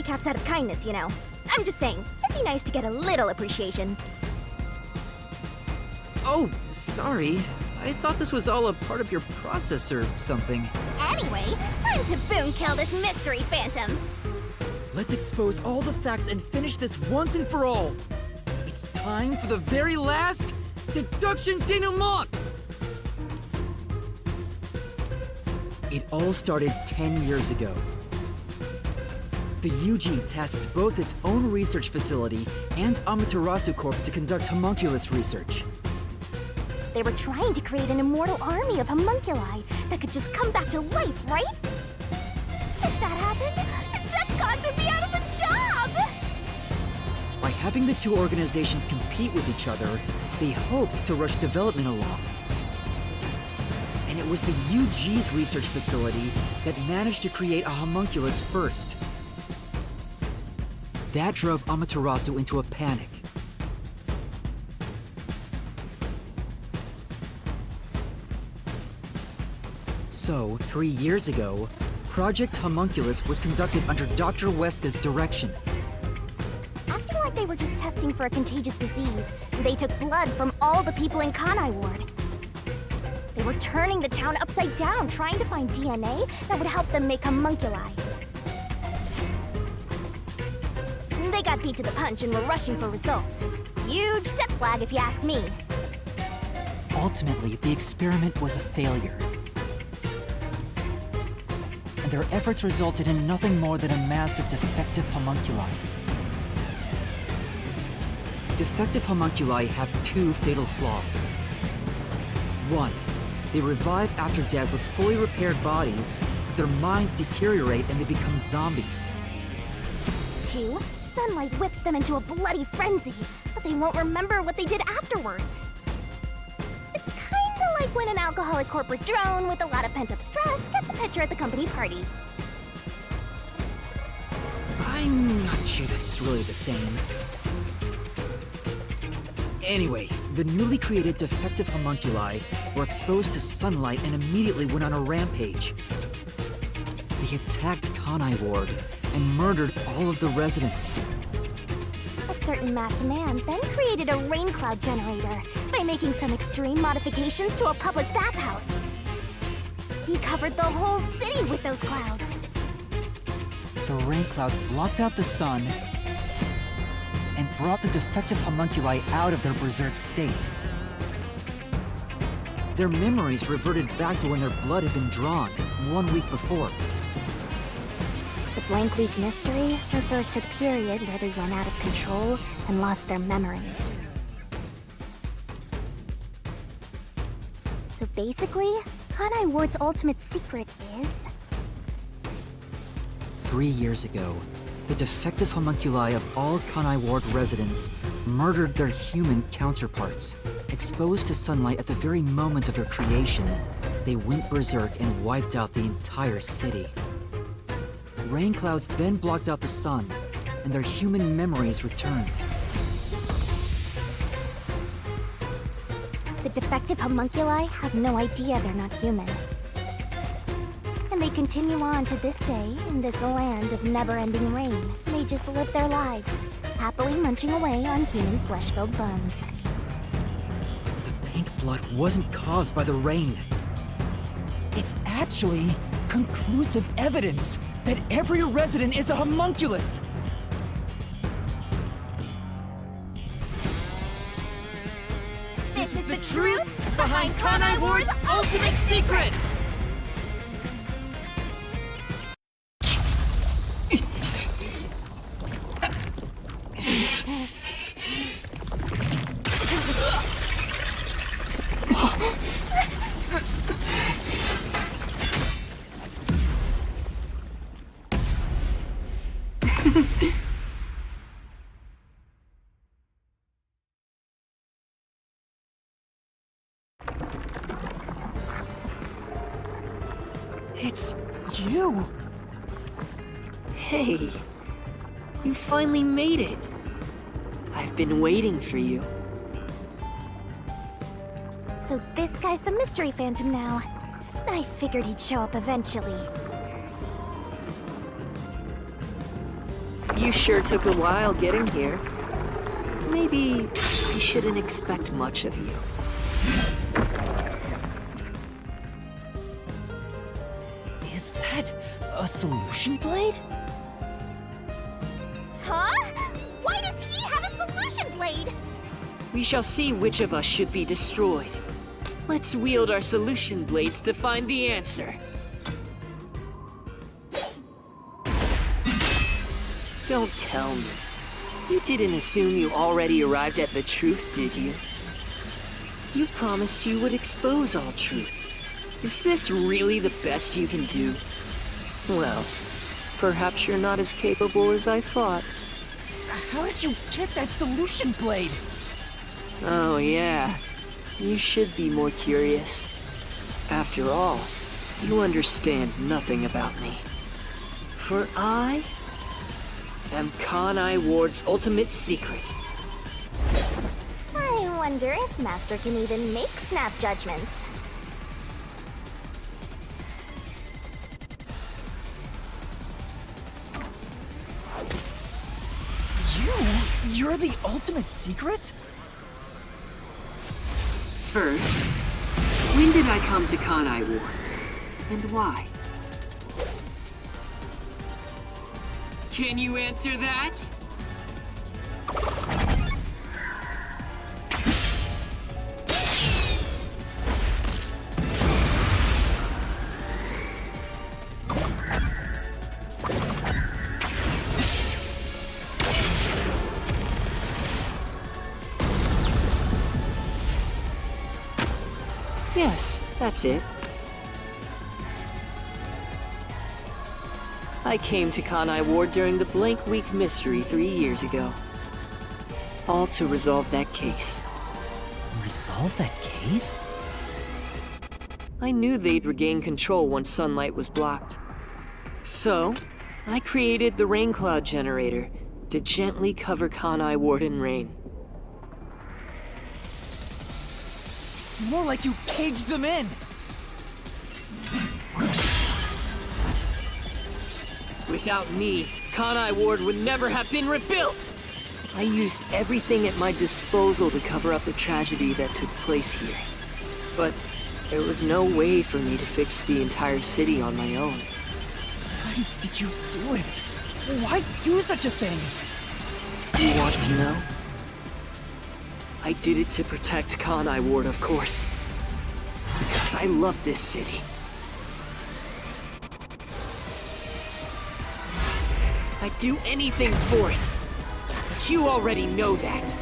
handicaps out of kindness, you know. I'm just saying, it'd be nice to get a little appreciation. Oh, sorry. I thought this was all a part of your process or something. Anyway, time to boom kill this mystery phantom. Let's expose all the facts and finish this once and for all. It's time for the very last deduction denouement! It all started 10 years ago. The UG tasked both its own research facility and Amaterasu Corp to conduct homunculus research. They were trying to create an immortal army of homunculi that could just come back to life, right? If that happened, the death gods would be out of a job! By having the two organizations compete with each other, they hoped to rush development along. And it was the UG's research facility that managed to create a homunculus first. That drove Amaterasu into a panic. So, 3 years ago, Project Homunculus was conducted under Dr. Weska's direction. Acting like they were just testing for a contagious disease, they took blood from all the people in Kanai Ward. They were turning the town upside down, trying to find DNA that would help them make homunculi. They got beat to the punch and were rushing for results. Huge death flag if you ask me. Ultimately, the experiment was a failure. And their efforts resulted in nothing more than a mass of defective homunculi. Defective homunculi have two fatal flaws. One, they revive after death with fully repaired bodies, but their minds deteriorate and they become zombies. 2, sunlight whips them into a bloody frenzy, but they won't remember what they did afterwards. It's kinda like when an alcoholic corporate drone with a lot of pent-up stress gets a picture at the company party. I'm not sure that's really the same. Anyway, the newly created defective homunculi were exposed to sunlight and immediately went on a rampage. They attacked Kanai Ward and murdered all of the residents. A certain masked man then created a rain cloud generator by making some extreme modifications to a public bathhouse. He covered the whole city with those clouds. The rain clouds blocked out the sun and brought the defective homunculi out of their berserk state. Their memories reverted back to when their blood had been drawn 1 week before. The blank week mystery refers to the period where they went out of control and lost their memories. So basically, Kanai Ward's ultimate secret is... 3 years ago, the defective homunculi of all Kanai Ward residents murdered their human counterparts. Exposed to sunlight at the very moment of their creation, they went berserk and wiped out the entire city. Rain clouds then blocked out the sun, and their human memories returned. The defective homunculi have no idea they're not human. And they continue on to this day in this land of never-ending rain. They just live their lives, happily munching away on human flesh-filled bones. The pink blood wasn't caused by the rain. It's actually conclusive evidence that every resident is a homunculus! This is the truth behind Kanai Ward's ultimate secret! It's you! Hey, you finally made it. I've been waiting for you. So this guy's the mystery phantom now. I figured he'd show up eventually. You sure took a while getting here. Maybe I shouldn't expect much of you. Is that a solution blade? Huh? Why does he have a solution blade? We shall see which of us should be destroyed. Let's wield our solution blades to find the answer. Don't tell me. You didn't assume you already arrived at the truth, did you? You promised you would expose all truth. Is this really the best you can do? Well, perhaps you're not as capable as I thought. How did you get that solution blade? Oh yeah, you should be more curious. After all, you understand nothing about me. For I am Kanai Ward's ultimate secret. I wonder if Master can even make snap judgments. You're the ultimate secret? First, when did I come to Kanai Ward? And why? Can you answer that? Yes, that's it. I came to Kanai Ward during the Blank Week mystery 3 years ago. All to resolve that case. Resolve that case? I knew they'd regain control once sunlight was blocked. So, I created the rain cloud generator to gently cover Kanai Ward in rain. It's more like you caged them in. Without me, Kanai Ward would never have been rebuilt! I used everything at my disposal to cover up the tragedy that took place here. But there was no way for me to fix the entire city on my own. Why did you do it? Why do such a thing? You want to know? I did it to protect Kanai Ward, of course. Because I love this city. I'd do anything for it. But you already know that.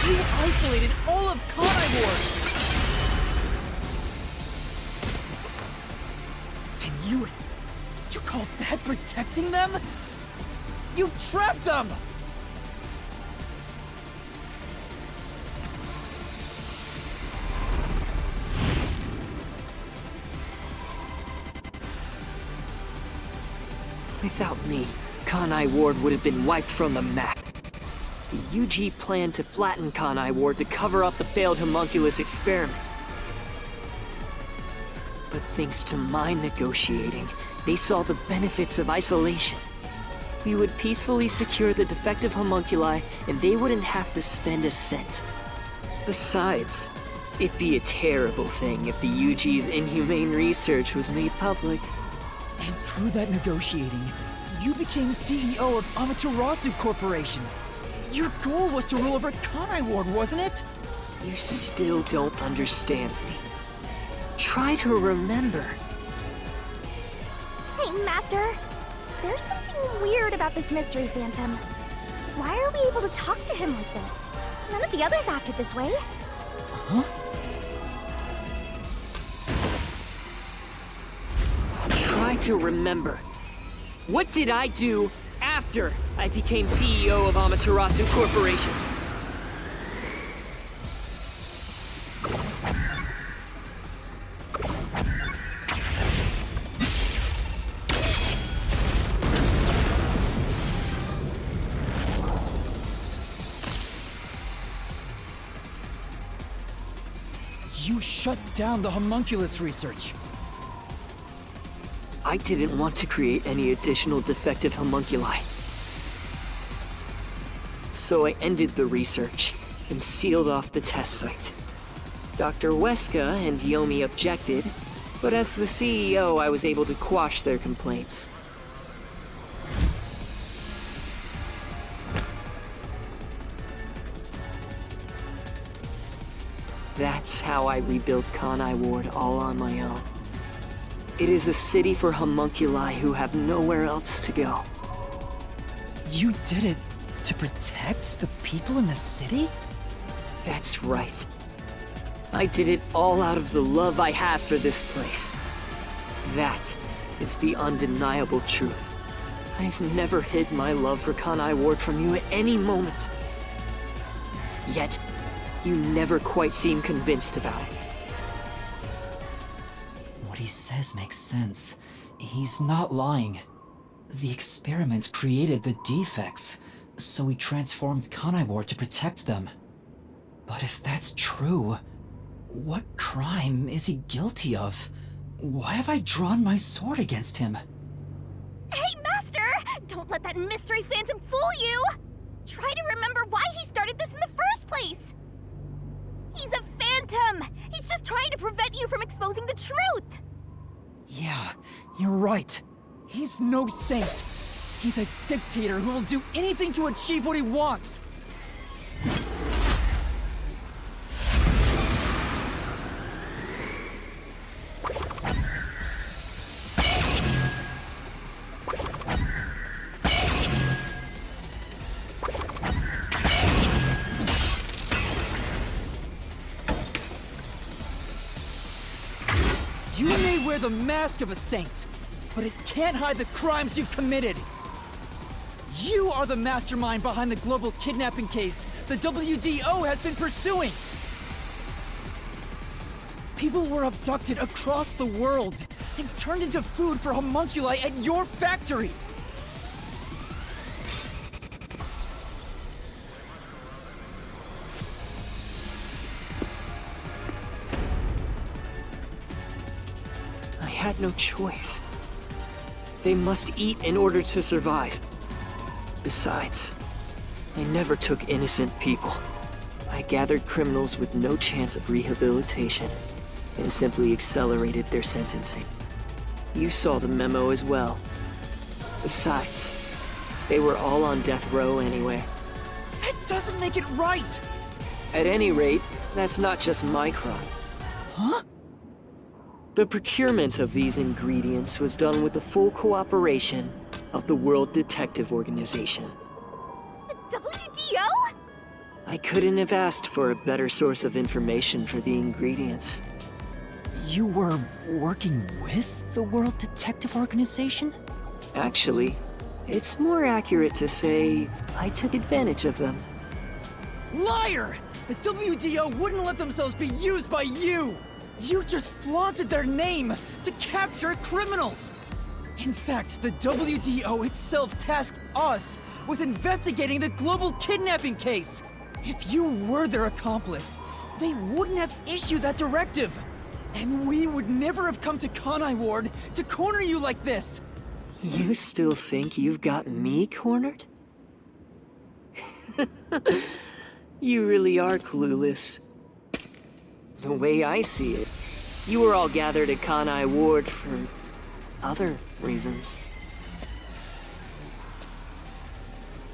You isolated all of Kanai Ward! And you call that protecting them? You trapped them! Without me, Kanai Ward would have been wiped from the map. The UG planned to flatten Kanai Ward to cover up the failed homunculus experiment. But thanks to my negotiating, they saw the benefits of isolation. We would peacefully secure the defective homunculi, and they wouldn't have to spend a cent. Besides, it'd be a terrible thing if the UG's inhumane research was made public. And through that negotiating, you became CEO of Amaterasu Corporation. Your goal was to rule over Kanai Ward, wasn't it? You still don't understand me. Try to remember. Hey, Master. There's something weird about this mystery phantom. Why are we able to talk to him like this? None of the others acted this way. Huh? Try to remember. What did I do after I became CEO of Amaterasu Corporation? shut down the homunculus research? I didn't want to create any additional defective homunculi. So I ended the research and sealed off the test site. Dr. Weska and Yomi objected, but as the CEO, I was able to quash their complaints. That's how I rebuilt Kanai Ward all on my own. It is a city for homunculi who have nowhere else to go. You did it to protect the people in the city? That's right. I did it all out of the love I have for this place. That is the undeniable truth. I've never hid my love for Kanai Ward from you at any moment. Yet, you never quite seem convinced about it. What he says makes sense. He's not lying. The experiments created the defects, so we transformed Kanai Ward to protect them. But if that's true, what crime is he guilty of? Why have I drawn my sword against him? Hey, Master! Don't let that mystery phantom fool you! Try to remember why he started this in the first place! He's a phantom! He's just trying to prevent you from exposing the truth! Yeah, you're right. He's no saint. He's a dictator who will do anything to achieve what he wants. You may wear the mask of a saint, but it can't hide the crimes you've committed. You are the mastermind behind the global kidnapping case the WDO has been pursuing. People were abducted across the world and turned into food for homunculi at your factory. I had no choice. They must eat in order to survive. Besides, I never took innocent people. I gathered criminals with no chance of rehabilitation and simply accelerated their sentencing. You saw the memo as well. Besides, they were all on death row anyway. That doesn't make it right! At any rate, that's not just my crime. Huh? The procurement of these ingredients was done with the full cooperation of the World Detective Organization. The WDO? I couldn't have asked for a better source of information for the ingredients. You were working with the World Detective Organization? Actually, it's more accurate to say I took advantage of them. Liar! The WDO wouldn't let themselves be used by you! You just flaunted their name to capture criminals! In fact, the WDO itself tasked us with investigating the global kidnapping case! If you were their accomplice, they wouldn't have issued that directive! And we would never have come to Kanai Ward to corner you like this! You still think you've got me cornered? You really are clueless. The way I see it, you were all gathered at Kanai Ward for other reasons.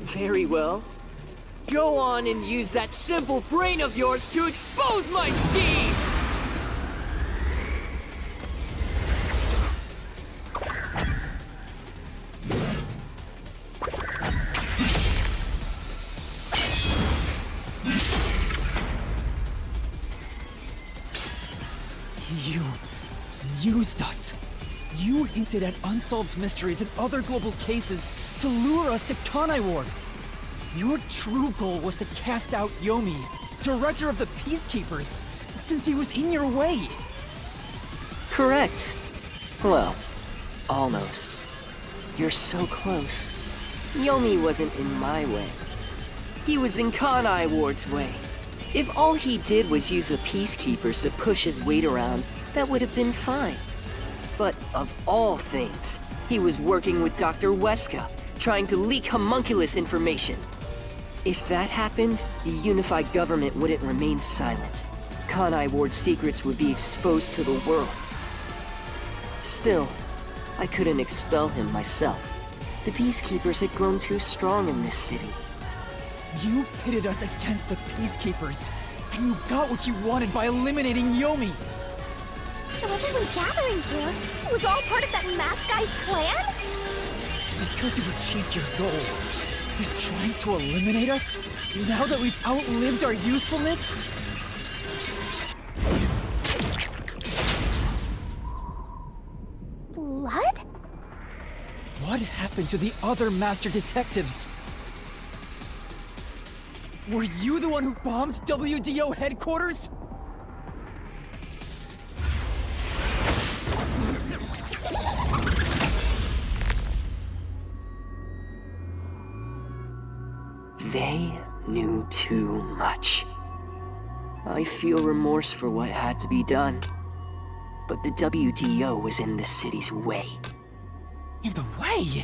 Very well. Go on and use that simple brain of yours to expose my schemes! You used us. You hinted at unsolved mysteries and other global cases to lure us to Kanai Ward. Your true goal was to cast out Yomi, director of the Peacekeepers, since he was in your way. Correct. Well, almost. You're so close. Yomi wasn't in my way. He was in Kanai Ward's way. If all he did was use the Peacekeepers to push his weight around, that would have been fine. But of all things, he was working with Dr. Weska, trying to leak homunculus information. If that happened, the unified government wouldn't remain silent. Kanai Ward's secrets would be exposed to the world. Still, I couldn't expel him myself. The Peacekeepers had grown too strong in this city. You pitted us against the Peacekeepers, and you got what you wanted by eliminating Yomi! So everyone gathering here was all part of that masked guy's plan? Because you've achieved your goal. You're trying to eliminate us? Now that we've outlived our usefulness? Blood? What happened to the other Master Detectives? Were you the one who bombed WDO headquarters? They knew too much. I feel remorse for what had to be done. But the WDO was in the city's way. In the way?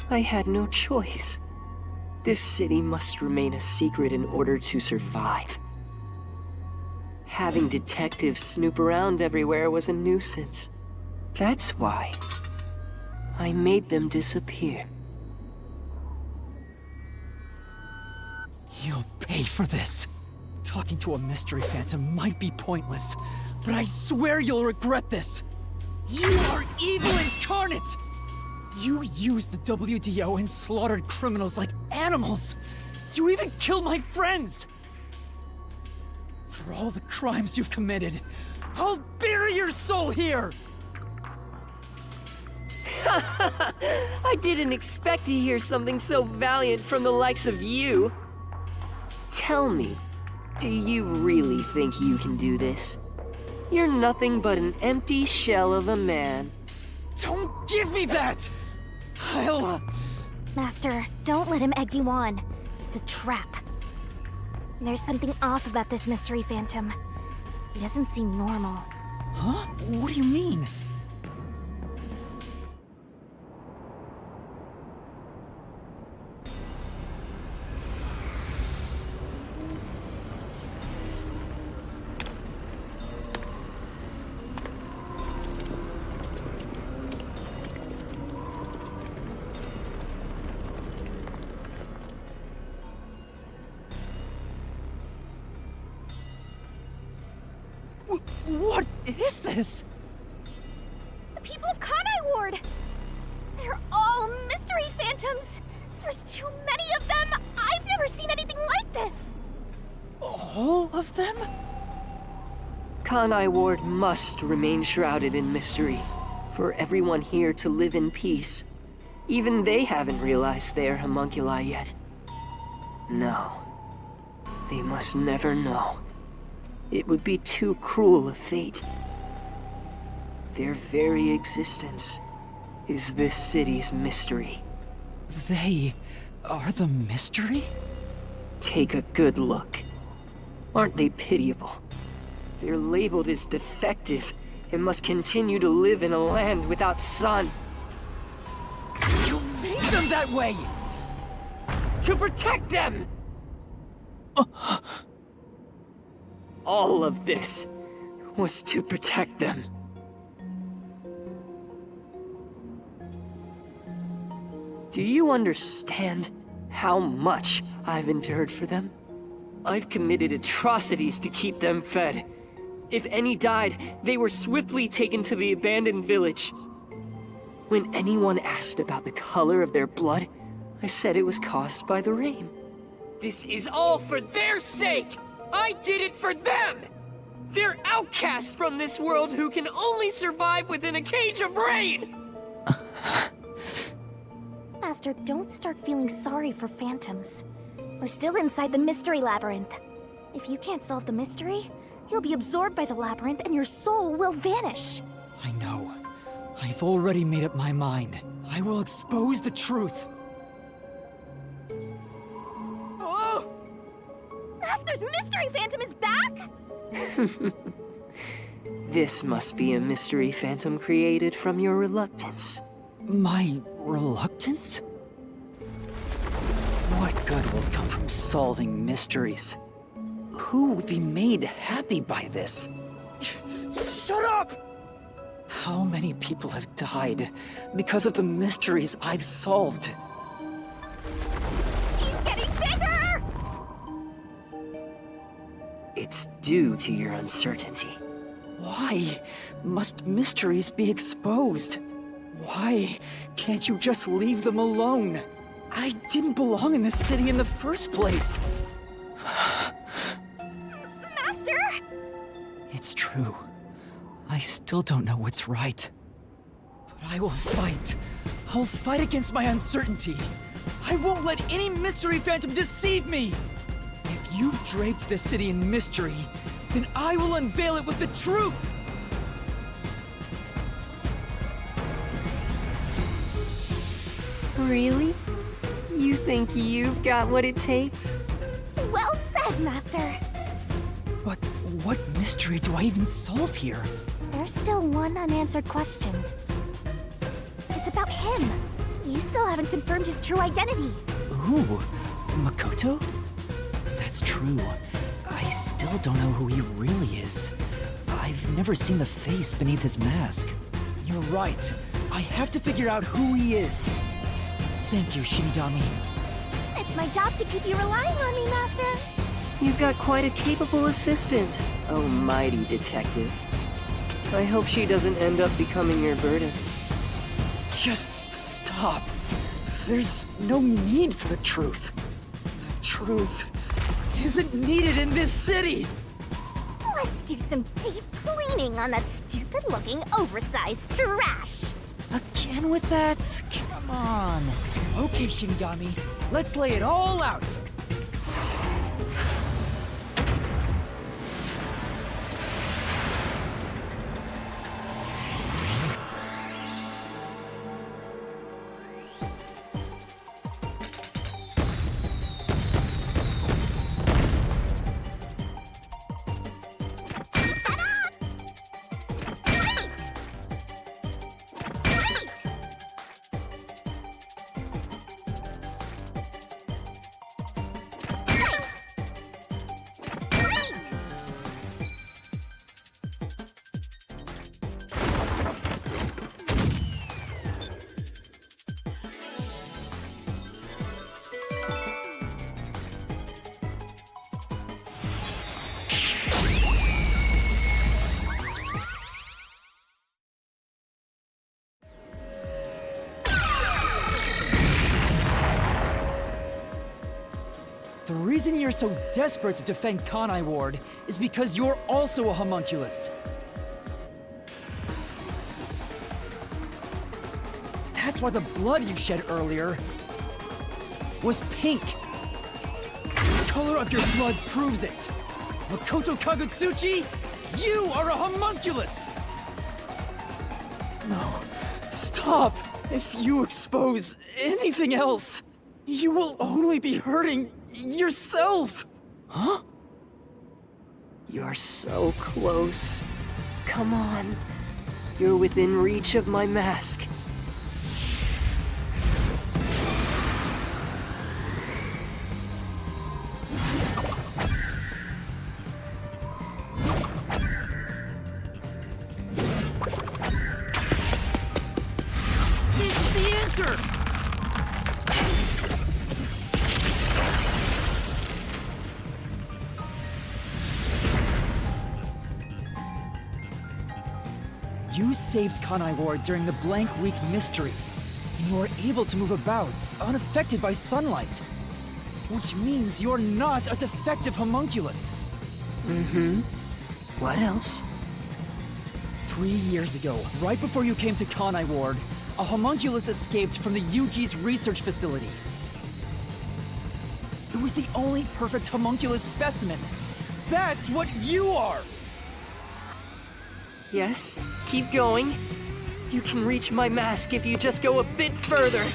I had no choice. This city must remain a secret in order to survive. Having detectives snoop around everywhere was a nuisance. That's why I made them disappear. You'll pay for this. Talking to a mystery phantom might be pointless, but I swear you'll regret this. You are evil incarnate! You used the WDO and slaughtered criminals like animals! You even killed my friends! For all the crimes you've committed, I'll bury your soul here! I didn't expect to hear something so valiant from the likes of you. Tell me, do you really think you can do this? You're nothing but an empty shell of a man. Don't give me that! Master, don't let him egg you on. It's a trap. There's something off about this mystery phantom. He doesn't seem normal. Huh? What do you mean? What is this? The people of Kanai Ward! They're all mystery phantoms! There's too many of them! I've never seen anything like this! All of them? Kanai Ward must remain shrouded in mystery, for everyone here to live in peace. Even they haven't realized they are homunculi yet. No. They must never know. It would be too cruel a fate. Their very existence is this city's mystery. They are the mystery? Take a good look. Aren't they pitiable? They're labeled as defective and must continue to live in a land without sun. You made them that way! To protect them! All of this was to protect them. Do you understand how much I've endured for them? I've committed atrocities to keep them fed. If any died, they were swiftly taken to the abandoned village. When anyone asked about the color of their blood, I said it was caused by the rain. This is all for their sake! I did it for them! They're outcasts from this world who can only survive within a cage of rain! Master, don't start feeling sorry for phantoms. We're still inside the mystery labyrinth. If you can't solve the mystery, you'll be absorbed by the labyrinth and your soul will vanish. I know. I've already made up my mind. I will expose the truth. Oh! Master's Mystery Phantom is back? This must be a mystery phantom created from your reluctance. My reluctance? What good will come from solving mysteries? Who would be made happy by this? Shut up! How many people have died because of the mysteries I've solved? He's getting bigger! It's due to your uncertainty. Why must mysteries be exposed? Why can't you just leave them alone? I didn't belong in this city in the first place. Master! It's true. I still don't know what's right. But I will fight. I'll fight against my uncertainty. I won't let any mystery phantom deceive me! If you've draped this city in mystery, then I will unveil it with the truth! Really? You think you've got what it takes? Well said, Master. But what mystery do I even solve here? There's still one unanswered question. It's about him. You still haven't confirmed his true identity. Ooh, Makoto? That's true. I still don't know who he really is. I've never seen the face beneath his mask. You're right. I have to figure out who he is. Thank you, Shinigami. It's my job to keep you relying on me, Master. You've got quite a capable assistant, oh mighty detective. I hope she doesn't end up becoming your burden. Just stop. There's no need for the truth. The truth isn't needed in this city! Let's do some deep cleaning on that stupid-looking, oversized trash. Again with that? Come on. Okay, Shinigami. Let's lay it all out. The reason you're so desperate to defend Kanai Ward is because you're also a homunculus. That's why the blood you shed earlier was pink. The color of your blood proves it. Makoto Kagutsuchi, you are a homunculus! No, stop. If you expose anything else, you will only be hurting yourself! Huh? You're so close. Come on. You're within reach of my mask. It's the answer! You saved Kanai Ward during the Blank Week mystery, and you are able to move about, unaffected by sunlight. Which means you're not a defective homunculus. Mm-hmm. What else? 3 years ago, right before you came to Kanai Ward, a homunculus escaped from the UG's research facility. It was the only perfect homunculus specimen. That's what you are! Yes, keep going. You can reach my mask if you just go a bit further.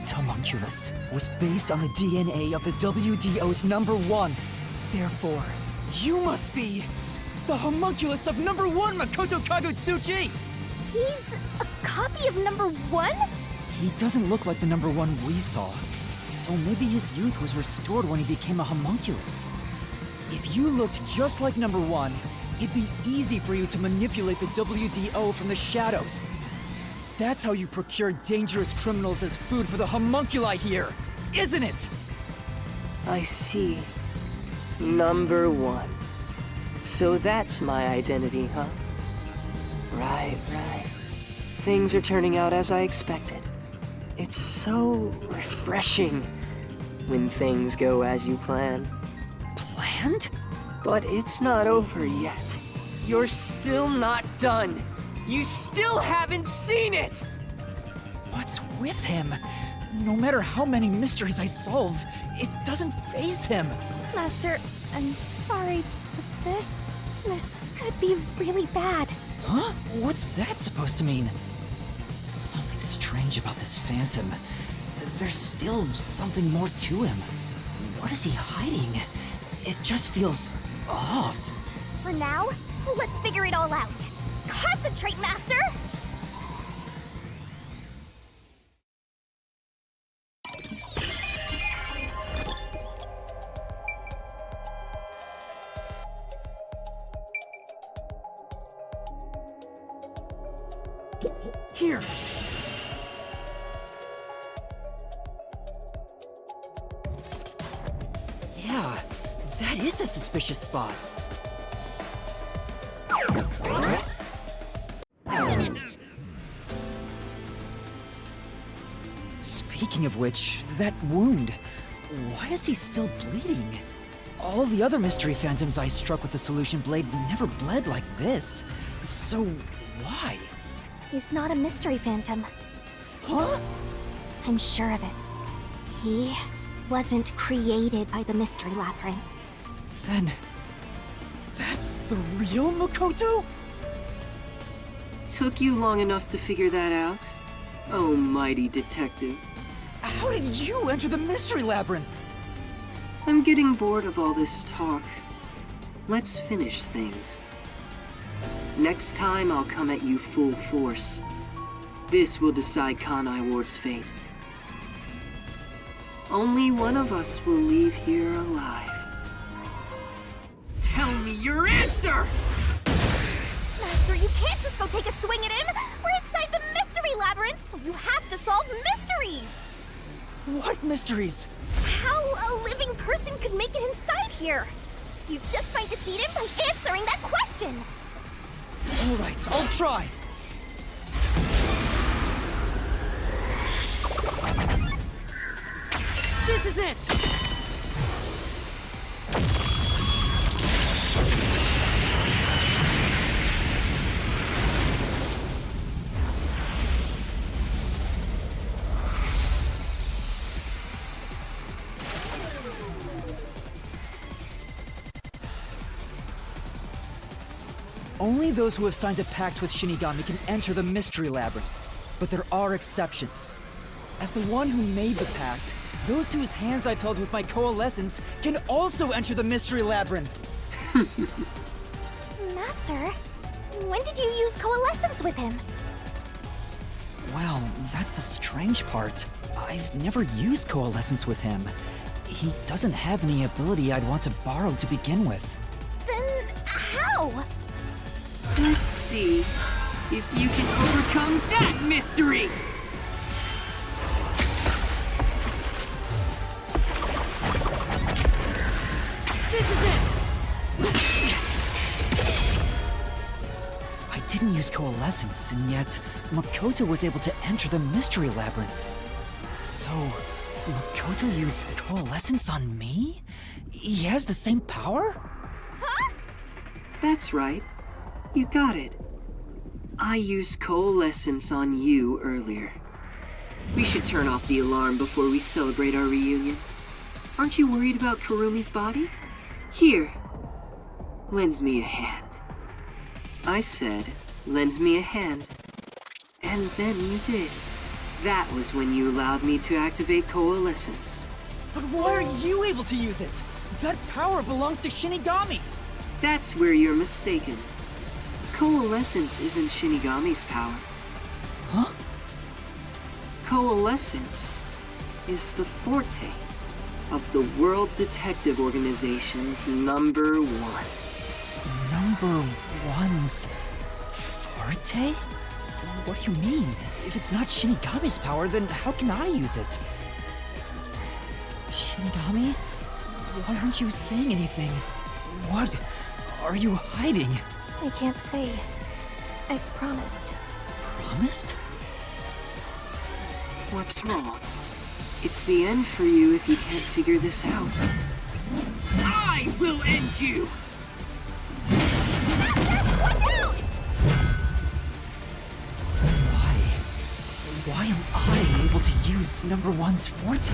perfect homunculus was based on the DNA of the WDO's #1. Therefore, you must be the homunculus of #1 Makoto Kagutsuchi! He's a copy of #1? He doesn't look like the #1 we saw, so maybe his youth was restored when he became a homunculus. If you looked just like #1, it'd be easy for you to manipulate the WDO from the shadows. That's how you procure dangerous criminals as food for the homunculi here, isn't it? I see. #1. So that's my identity, huh? Right. Things are turning out as I expected. It's so refreshing when things go as you plan. Planned? But it's not over yet. You're still not done. You still haven't seen it! What's with him? No matter how many mysteries I solve, it doesn't faze him. Master, I'm sorry, but this could be really bad. Huh? What's that supposed to mean? Something strange about this phantom. There's still something more to him. What is he hiding? It just feels off. For now, let's figure it all out. Concentrate, Master! Here! Yeah, that is a suspicious spot. Speaking of which, that wound, why is he still bleeding? All the other mystery phantoms I struck with the solution blade never bled like this. So, why? He's not a mystery phantom. Huh? I'm sure of it. He wasn't created by the Mystery Labyrinth. Then, that's the real Makoto? Took you long enough to figure that out? Oh, mighty detective. How did you enter the Mystery Labyrinth? I'm getting bored of all this talk. Let's finish things. Next time, I'll come at you full force. This will decide Kanai Ward's fate. Only one of us will leave here alive. Tell me your answer! Master, you can't just go take a swing at him! We're inside the Mystery Labyrinth, so you have to solve mysteries! What mysteries? How a living person could make it inside here? You just might defeat him by answering that question! Alright, I'll try. This is it! Only those who have signed a pact with Shinigami can enter the Mystery Labyrinth. But there are exceptions. As the one who made the pact, those whose hands I've held with my coalescence can also enter the Mystery Labyrinth. Master, when did you use coalescence with him? Well, that's the strange part. I've never used coalescence with him. He doesn't have any ability I'd want to borrow to begin with. Then how? Let's see if you can overcome that mystery! This is it! I didn't use coalescence, and yet Makoto was able to enter the Mystery Labyrinth. So, Makoto used coalescence on me? He has the same power? Huh? That's right. You got it. I used coalescence on you earlier. We should turn off the alarm before we celebrate our reunion. Aren't you worried about Kurumi's body? Here. Lend me a hand. I said, lend me a hand. And then you did. That was when you allowed me to activate Coalescence. But why are you able to use it? That power belongs to Shinigami! That's where you're mistaken. Coalescence isn't Shinigami's power. Huh? Coalescence is the forte of the World Detective Organization's #1. Number one's forte? What do you mean? If it's not Shinigami's power, then how can I use it? Shinigami? Why aren't you saying anything? What are you hiding? I can't say. I promised. Promised? What's wrong? It's the end for you if you can't figure this out. I will end you! Why am I able to use number one's forte?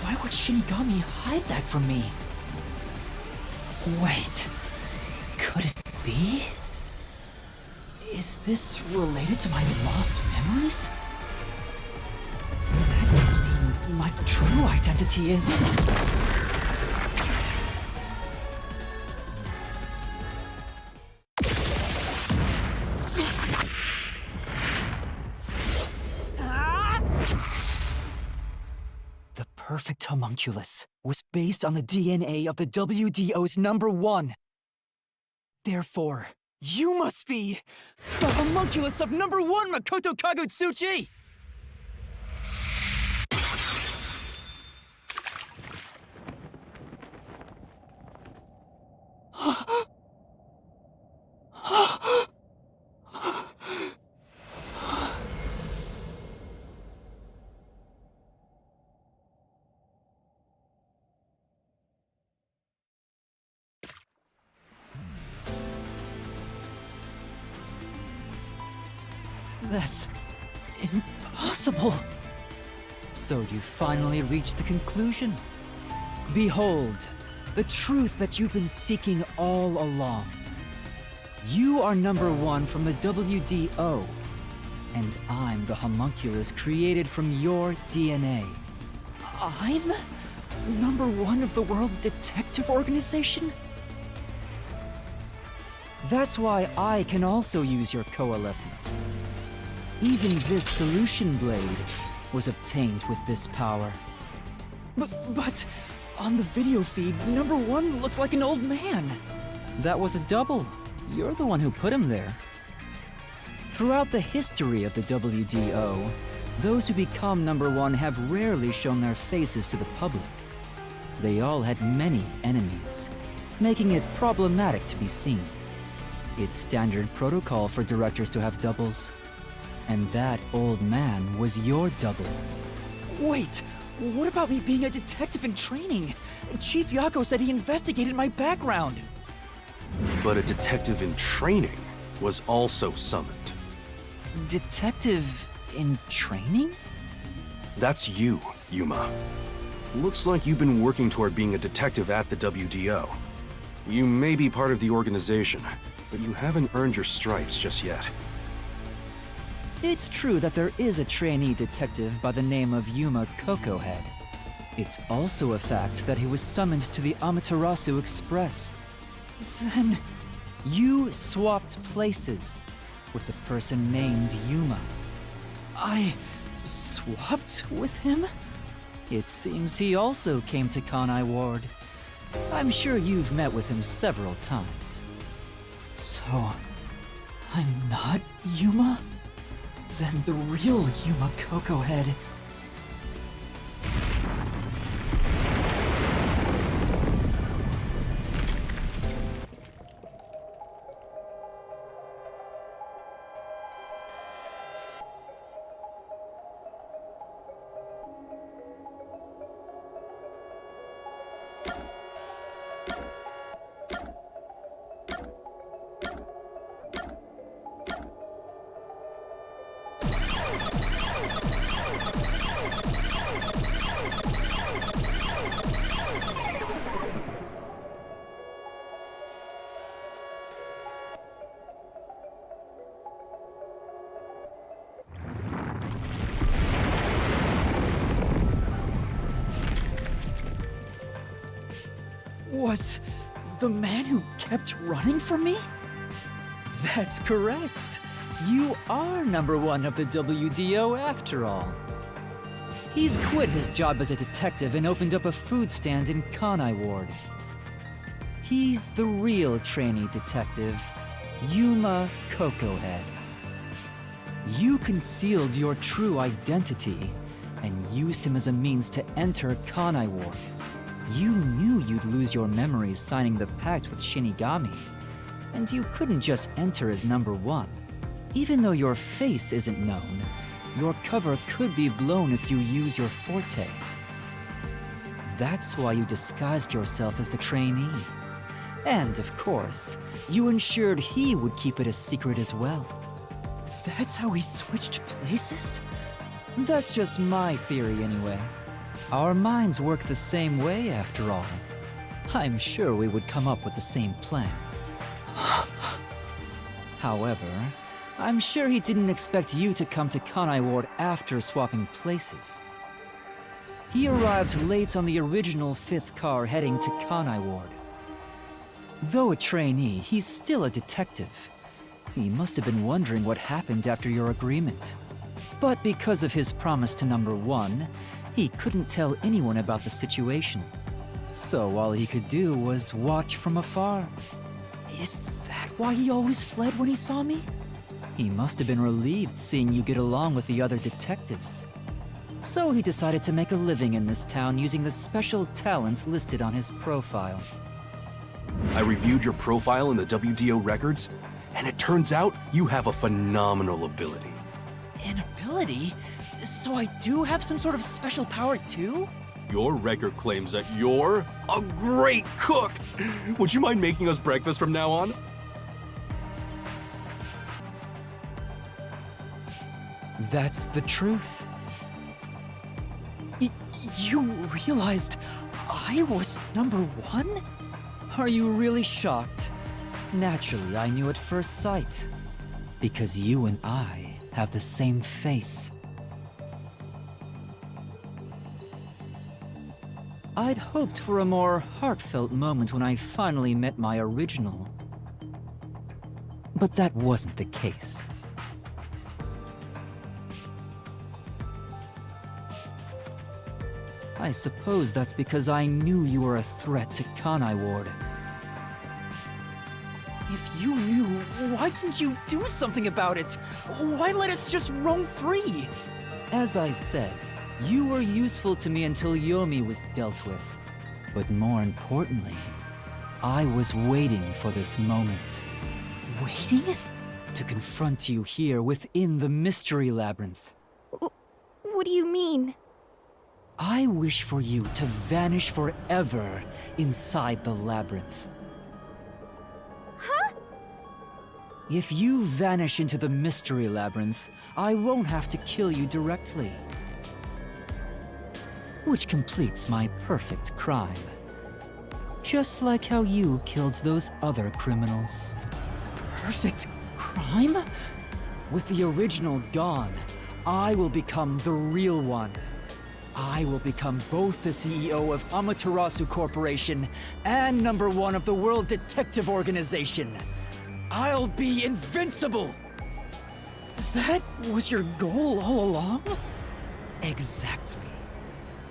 Why would Shinigami hide that from me? Wait, could it be? Is this related to my lost memories? That must mean my true identity is... The perfect homunculus was based on the DNA of the WDO's #1. Therefore, you must be the homunculus of #1 Makoto Kagutsuchi! That's impossible. So you finally reached the conclusion. Behold, the truth that you've been seeking all along. You are #1 from the WDO, and I'm the homunculus created from your DNA. I'm #1 of the World Detective Organization? That's why I can also use your coalescence. Even this solution blade was obtained with this power. But on the video feed, #1 looks like an old man. That was a double. You're the one who put him there. Throughout the history of the WDO, those who become #1 have rarely shown their faces to the public. They all had many enemies, making it problematic to be seen. It's standard protocol for directors to have doubles. And that old man was your double. Wait, what about me being a detective in training? Chief Yako said he investigated my background. But a detective in training was also summoned. Detective in training? That's you, Yuma. Looks like you've been working toward being a detective at the WDO. You may be part of the organization, but you haven't earned your stripes just yet. It's true that there is a trainee detective by the name of Yuma Cocohead. It's also a fact that he was summoned to the Amaterasu Express. Then, you swapped places with the person named Yuma. I swapped with him? It seems he also came to Kanai Ward. I'm sure you've met with him several times. So, I'm not Yuma? Then the real Yuma Cocohead... was the man who kept running from me? That's correct. You are #1 of the WDO after all. He's quit his job as a detective and opened up a food stand in Kanai Ward. He's the real trainee detective, Yuma Cocohead. You concealed your true identity and used him as a means to enter Kanai Ward. You knew you'd lose your memories signing the pact with Shinigami, and you couldn't just enter as #1. Even though your face isn't known, your cover could be blown if you use your forte. That's why you disguised yourself as the trainee. And, of course, you ensured he would keep it a secret as well. That's how we switched places? That's just my theory anyway. Our minds work the same way after all. I'm sure we would come up with the same plan. However, I'm sure he didn't expect you to come to Kanai Ward after swapping places. He arrived late on the original 5th car heading to Kanai Ward. Though a trainee, he's still a detective. He must have been wondering what happened after your agreement. But because of his promise to #1, he couldn't tell anyone about the situation. So all he could do was watch from afar. Is that why he always fled when he saw me? He must have been relieved seeing you get along with the other detectives. So he decided to make a living in this town using the special talents listed on his profile. I reviewed your profile in the WDO records, and it turns out you have a phenomenal ability. An ability? So I do have some sort of special power too? Your record claims that you're a great cook! Would you mind making us breakfast from now on? That's the truth. You realized I was #1? Are you really shocked? Naturally, I knew at first sight. Because you and I have the same face. I'd hoped for a more heartfelt moment when I finally met my original. But that wasn't the case. I suppose that's because I knew you were a threat to Kanai Ward. If you knew, why didn't you do something about it? Why let us just roam free? As I said, you were useful to me until Yomi was dealt with. But more importantly, I was waiting for this moment. Waiting? To confront you here within the Mystery Labyrinth. What do you mean? I wish for you to vanish forever inside the Labyrinth. Huh? If you vanish into the Mystery Labyrinth, I won't have to kill you directly. Which completes my perfect crime. Just like how you killed those other criminals. Perfect crime? With the original gone, I will become the real one. I will become both the CEO of Amaterasu Corporation and #1 of the World Detective Organization. I'll be invincible! That was your goal all along? Exactly.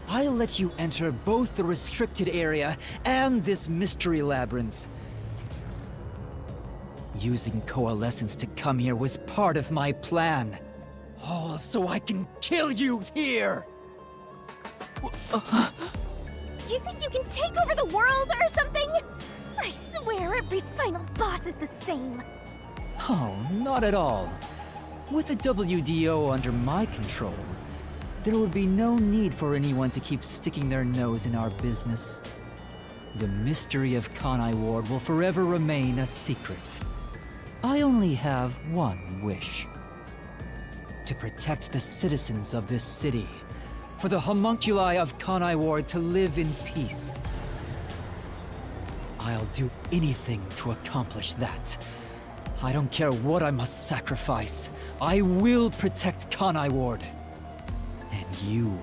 I'll let you enter both the restricted area and this mystery labyrinth. Using Coalescence to come here was part of my plan. All so I can kill you here! You think you can take over the world or something? I swear every final boss is the same. Oh, not at all. With the WDO under my control, there would be no need for anyone to keep sticking their nose in our business. The mystery of Kanai Ward will forever remain a secret. I only have one wish. To protect the citizens of this city. For the homunculi of Kanai Ward to live in peace. I'll do anything to accomplish that. I don't care what I must sacrifice. I will protect Kanai Ward. And you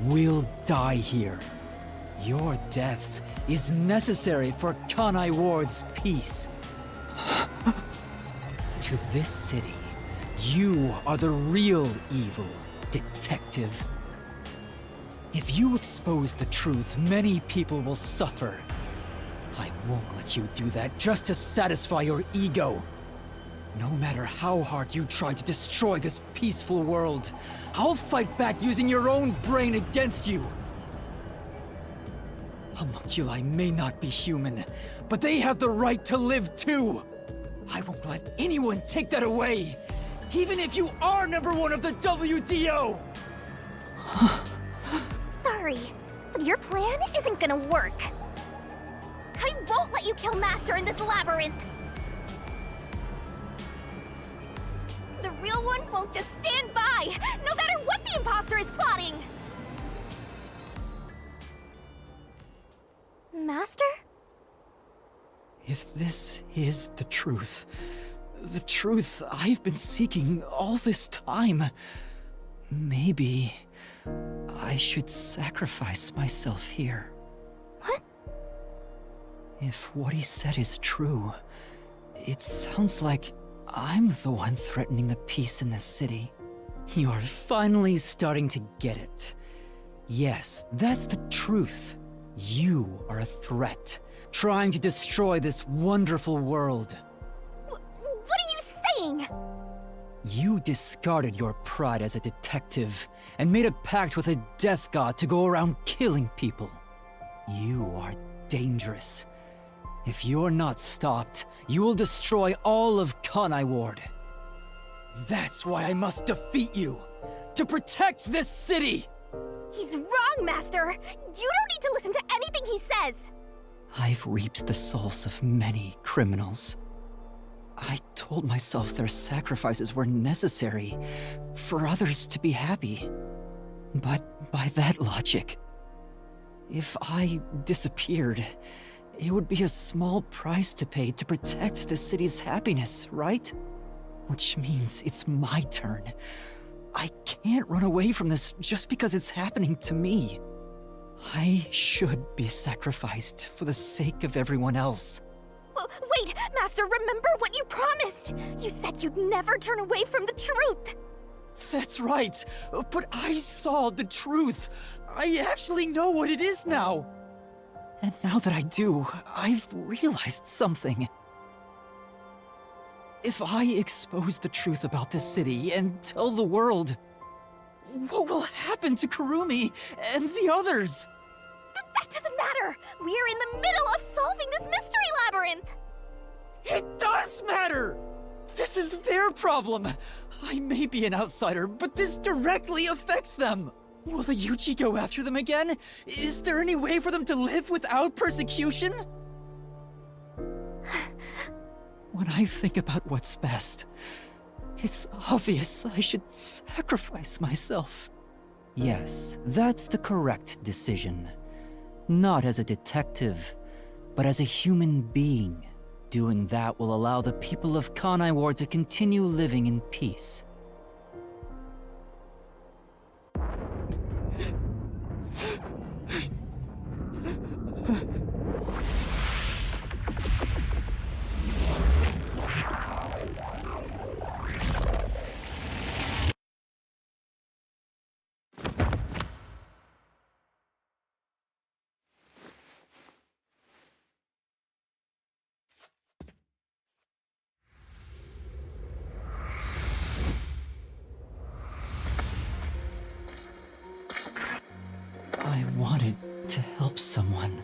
will die here. Your death is necessary for Kanai Ward's peace. To this city, you are the real evil, detective. If you expose the truth, many people will suffer. I won't let you do that just to satisfy your ego. No matter how hard you try to destroy this peaceful world, I'll fight back using your own brain against you. Homunculi may not be human, but they have the right to live too. I won't let anyone take that away, even if you are #1 of the WDO! Sorry, but your plan isn't gonna work. I won't let you kill Master in this labyrinth! The real one won't just stand by, no matter what the imposter is plotting! Master? If this is the truth I've been seeking all this time, maybe I should sacrifice myself here. What? If what he said is true, it sounds like I'm the one threatening the peace in this city. You're finally starting to get it. Yes, that's the truth. You are a threat, trying to destroy this wonderful world. What are you saying? You discarded your pride as a detective and made a pact with a death god to go around killing people. You are dangerous. If you're not stopped, you will destroy all of Kanai Ward. That's why I must defeat you, to protect this city! He's wrong, Master! You don't need to listen to anything he says! I've reaped the souls of many criminals. I told myself their sacrifices were necessary for others to be happy. But by that logic, if I disappeared, it would be a small price to pay to protect the city's happiness, right? Which means it's my turn. I can't run away from this just because it's happening to me. I should be sacrificed for the sake of everyone else. Wait, Master, remember what you promised! You said you'd never turn away from the truth! That's right, but I saw the truth. I actually know what it is now. And now that I do, I've realized something. If I expose the truth about this city and tell the world, what will happen to Kurumi and the others? That doesn't matter! We're in the middle of solving this mystery labyrinth! It does matter! This is their problem! I may be an outsider, but this directly affects them! Will the Yuchi go after them again? Is there any way for them to live without persecution? When I think about what's best, it's obvious I should sacrifice myself. Yes, that's the correct decision. Not as a detective, but as a human being. Doing that will allow the people of Kanai Ward to continue living in peace. I wanted to help someone.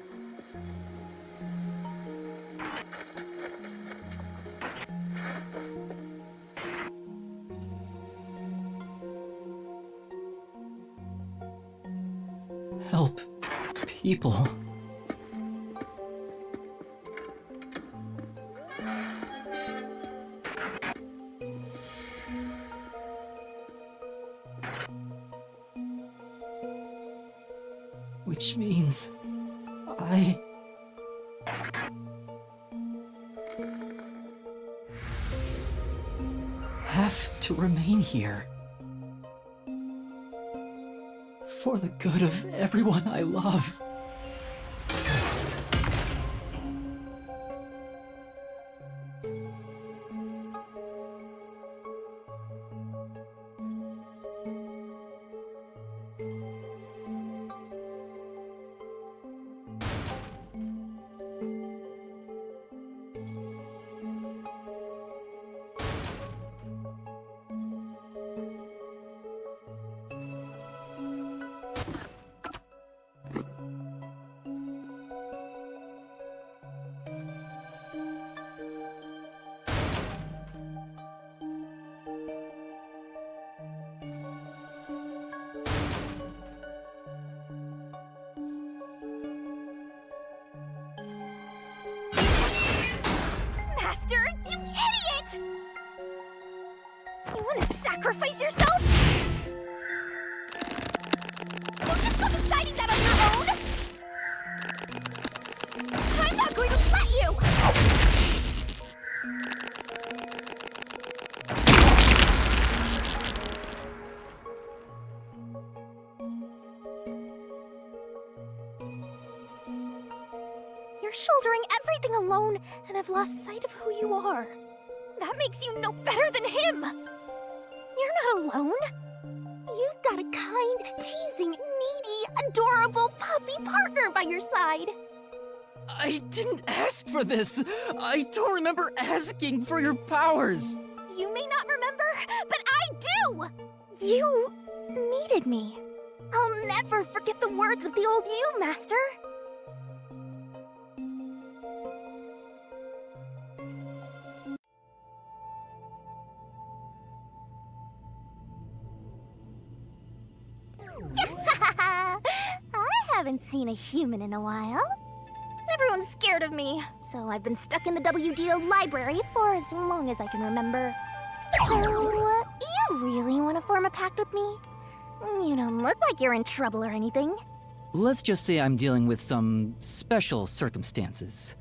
Help people. Which means I have to remain here for the good of everyone I love. sacrifice yourself? You just go deciding that on your own? I'm not going to let you! You're shouldering everything alone and have lost sight of who you are. That makes you no better than him! You're not alone. You've got a kind, teasing, needy, adorable, puffy partner by your side. I didn't ask for this! I don't remember asking for your powers! You may not remember, but I do! You needed me. I'll never forget the words of the old you, Master. I haven't seen a human in a while. Everyone's scared of me, so I've been stuck in the WDO library for as long as I can remember. So, you really want to form a pact with me? You don't look like you're in trouble or anything. Let's just say I'm dealing with some special circumstances,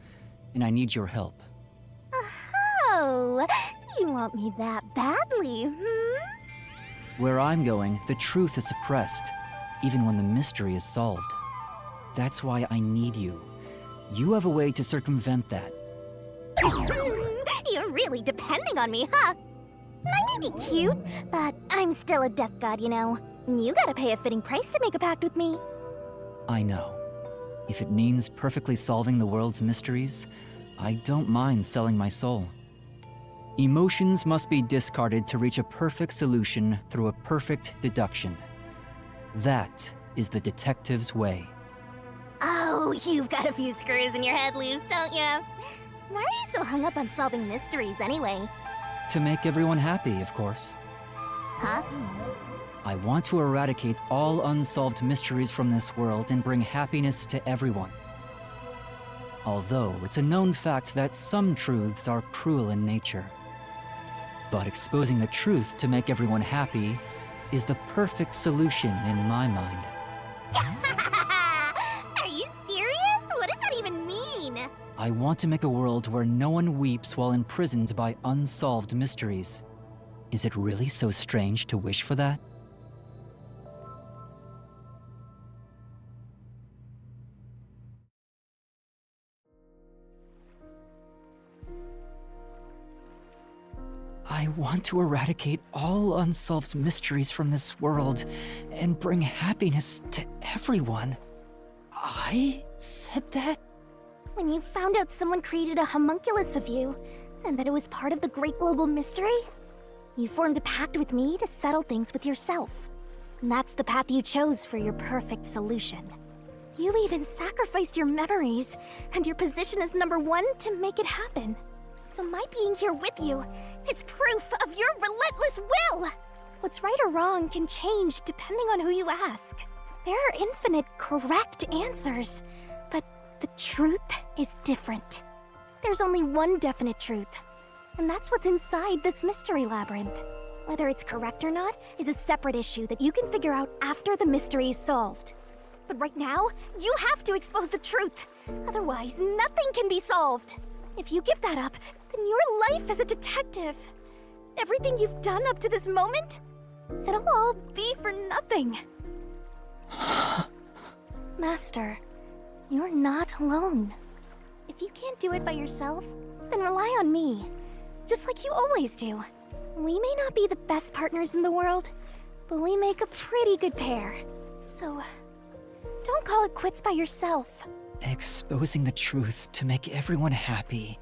and I need your help. Oh, you want me that badly, hmm? Where I'm going, the truth is suppressed, even when the mystery is solved. That's why I need you. You have a way to circumvent that. You're really depending on me, huh? I may be cute, but I'm still a death god, you know. You gotta pay a fitting price to make a pact with me. I know. If it means perfectly solving the world's mysteries, I don't mind selling my soul. Emotions must be discarded to reach a perfect solution through a perfect deduction. That is the detective's way. Oh, you've got a few screws in your head loose, don't you? Why are you so hung up on solving mysteries anyway? To make everyone happy, of course. Huh? I want to eradicate all unsolved mysteries from this world and bring happiness to everyone. Although it's a known fact that some truths are cruel in nature. But exposing the truth to make everyone happy is the perfect solution in my mind. Are you serious? What does that even mean? I want to make a world where no one weeps while imprisoned by unsolved mysteries. Is it really so strange to wish for that? I want to eradicate all unsolved mysteries from this world and bring happiness to everyone. I said that? When you found out someone created a homunculus of you, and that it was part of the great global mystery, you formed a pact with me to settle things with yourself. And that's the path you chose for your perfect solution. You even sacrificed your memories and your position as #1 to make it happen. So my being here with you is proof of your relentless will! What's right or wrong can change depending on who you ask. There are infinite correct answers, but the truth is different. There's only one definite truth, and that's what's inside this mystery labyrinth. Whether it's correct or not is a separate issue that you can figure out after the mystery is solved. But right now, you have to expose the truth. Otherwise, nothing can be solved. If you give that up, then your life as a detective, everything you've done up to this moment, it'll all be for nothing. Master, you're not alone. If you can't do it by yourself, then rely on me, just like you always do. We may not be the best partners in the world, but we make a pretty good pair. So, don't call it quits by yourself. Exposing the truth to make everyone happy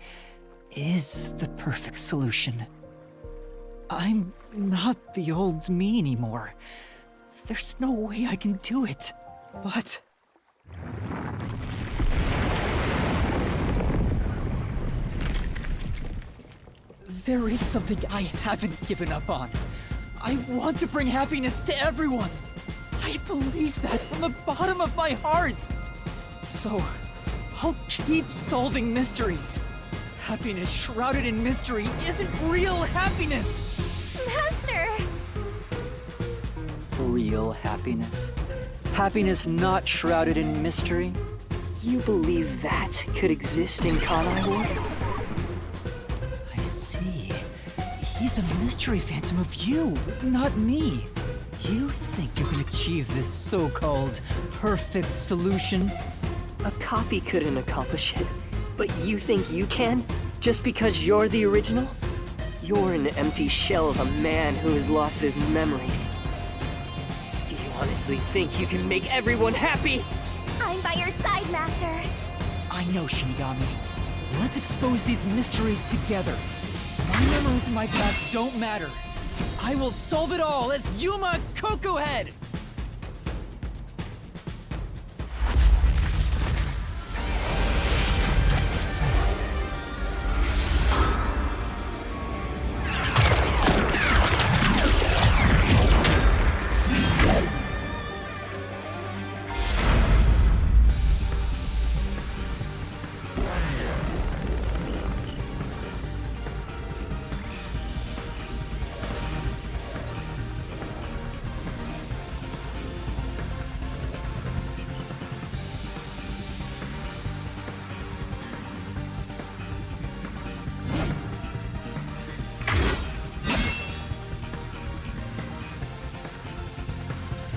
is the perfect solution. I'm not the old me anymore. There's no way I can do it, but... There is something I haven't given up on. I want to bring happiness to everyone. I believe that from the bottom of my heart. So, I'll keep solving mysteries. Happiness shrouded in mystery isn't real happiness. Master, real happiness. Happiness not shrouded in mystery. You believe that could exist in Kanai Ward? I see. He's a mystery phantom of you, not me. You think you can achieve this so-called perfect solution? A copy couldn't accomplish it, but you think you can? Just because you're the original? You're an empty shell of a man who has lost his memories. Do you honestly think you can make everyone happy? I'm by your side, Master. I know, Shinigami. Let's expose these mysteries together. My memories in my past don't matter. I will solve it all as Yuma Kokohead!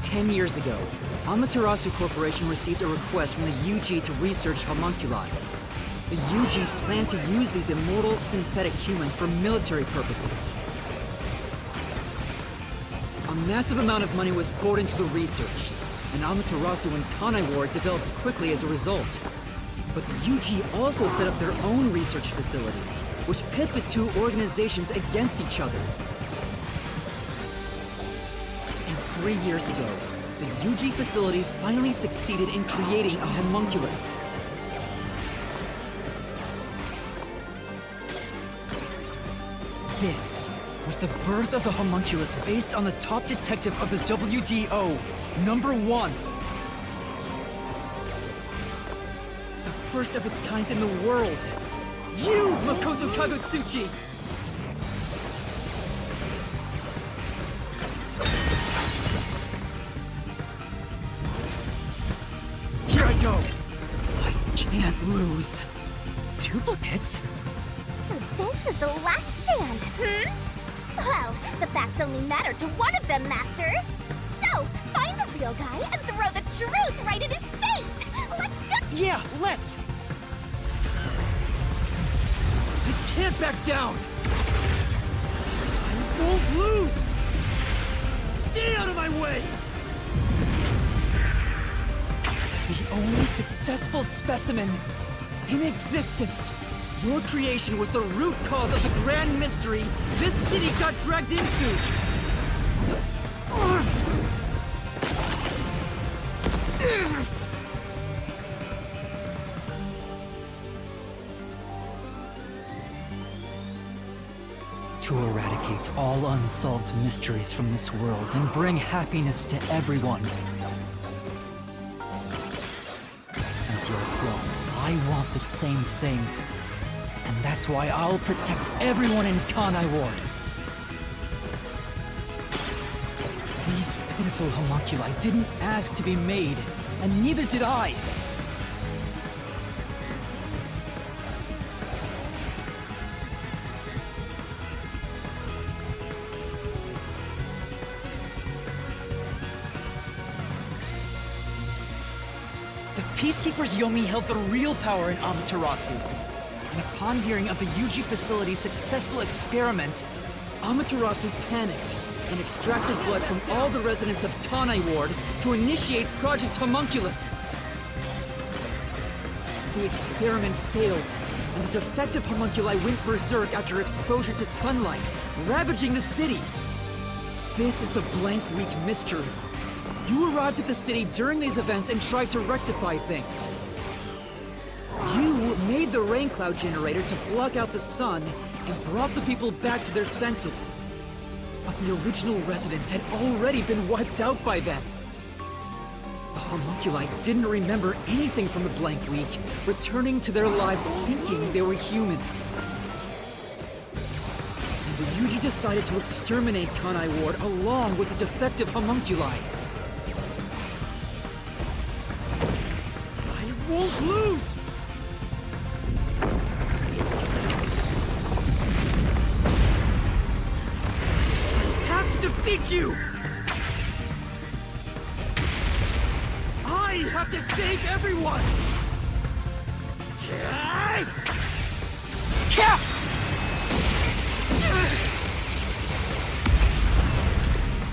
10 years ago, Amaterasu Corporation received a request from the UG to research homunculi. The UG planned to use these immortal synthetic humans for military purposes. A massive amount of money was poured into the research, and Amaterasu and Kanai Ward developed quickly as a result. But the UG also set up their own research facility, which pit the two organizations against each other. And 3 years ago, the UG facility finally succeeded in creating a homunculus. This was the birth of the homunculus based on the top detective of the WDO, #1. The first of its kind in the world. You, Makoto Kagutsuchi! Here I go! I can't lose. Duplicates? So this is the last stand, Well, the facts only matter to one of them, Master. So, find the real guy and throw the truth right in his face! Let's go! Yeah, let's! I can't back down! I won't lose! Stay out of my way! The only successful specimen in existence. Your creation was the root cause of the grand mystery this city got dragged into! To eradicate all unsolved mysteries from this world and bring happiness to everyone. As your clone, I want the same thing. And that's why I'll protect everyone in Kanai Ward. These pitiful homunculi didn't ask to be made, and neither did I. The Peacekeepers Yomi held the real power in Amaterasu. And upon hearing of the UG facility's successful experiment, Amaterasu panicked and extracted blood from all the residents of Kanai Ward to initiate Project Homunculus. The experiment failed, and the defective homunculi went berserk after exposure to sunlight, ravaging the city. This is the Blank Week mystery. You arrived at the city during these events and tried to rectify things. You made the rain cloud generator to block out the sun and brought the people back to their senses. But the original residents had already been wiped out by then. The homunculi didn't remember anything from the Blank Week, returning to their lives thinking they were human. And the UG decided to exterminate Kanai Ward along with the defective homunculi. won't lose! I have to defeat you! I have to save everyone!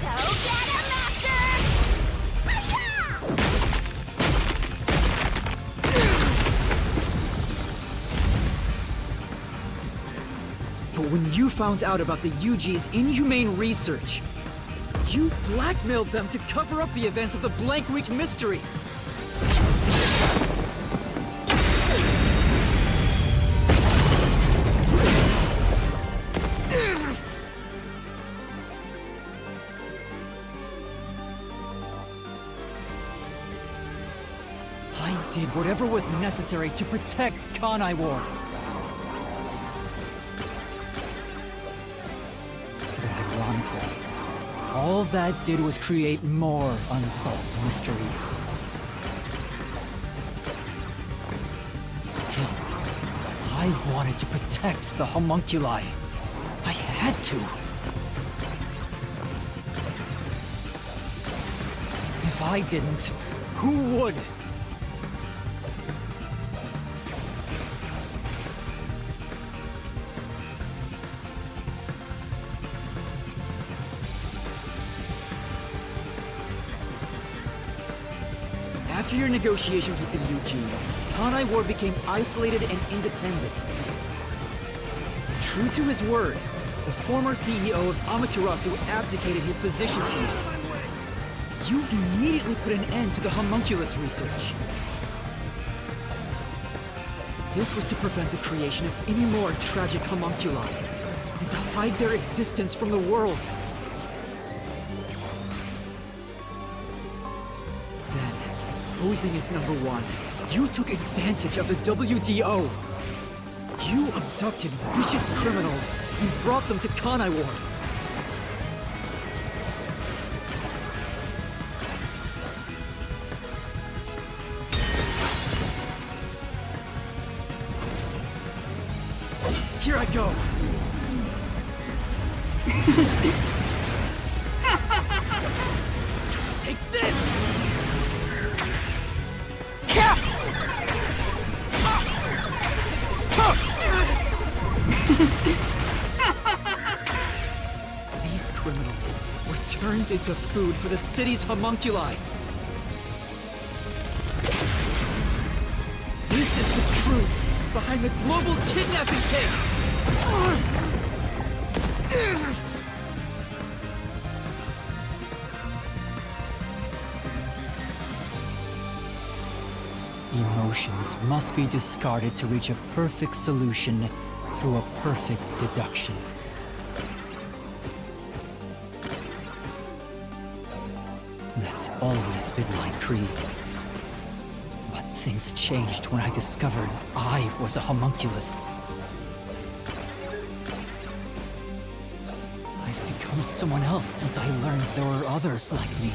Go get him, Master! But when you found out about the UG's inhumane research, you blackmailed them to cover up the events of the Blank Week mystery! I did whatever was necessary to protect Kanai Ward. But ironically, all that did was create more unsolved mysteries. Still, I wanted to protect the homunculi. I had to. If I didn't, who would? After your negotiations with the UG, Kanai Ward became isolated and independent. True to his word, the former CEO of Amaterasu abdicated his position to you. You immediately put an end to the homunculus research. This was to prevent the creation of any more tragic homunculi, and to hide their existence from the world. Posing as number one, you took advantage of the WDO. You abducted vicious criminals and brought them to Kanai Ward. Here I go. Take this! These criminals were turned into food for the city's homunculi. This is the truth behind the global kidnapping case! Emotions must be discarded to reach a perfect solution through a perfect deduction. That's always been my creed. But things changed when I discovered I was a homunculus. I've become someone else since I learned there were others like me.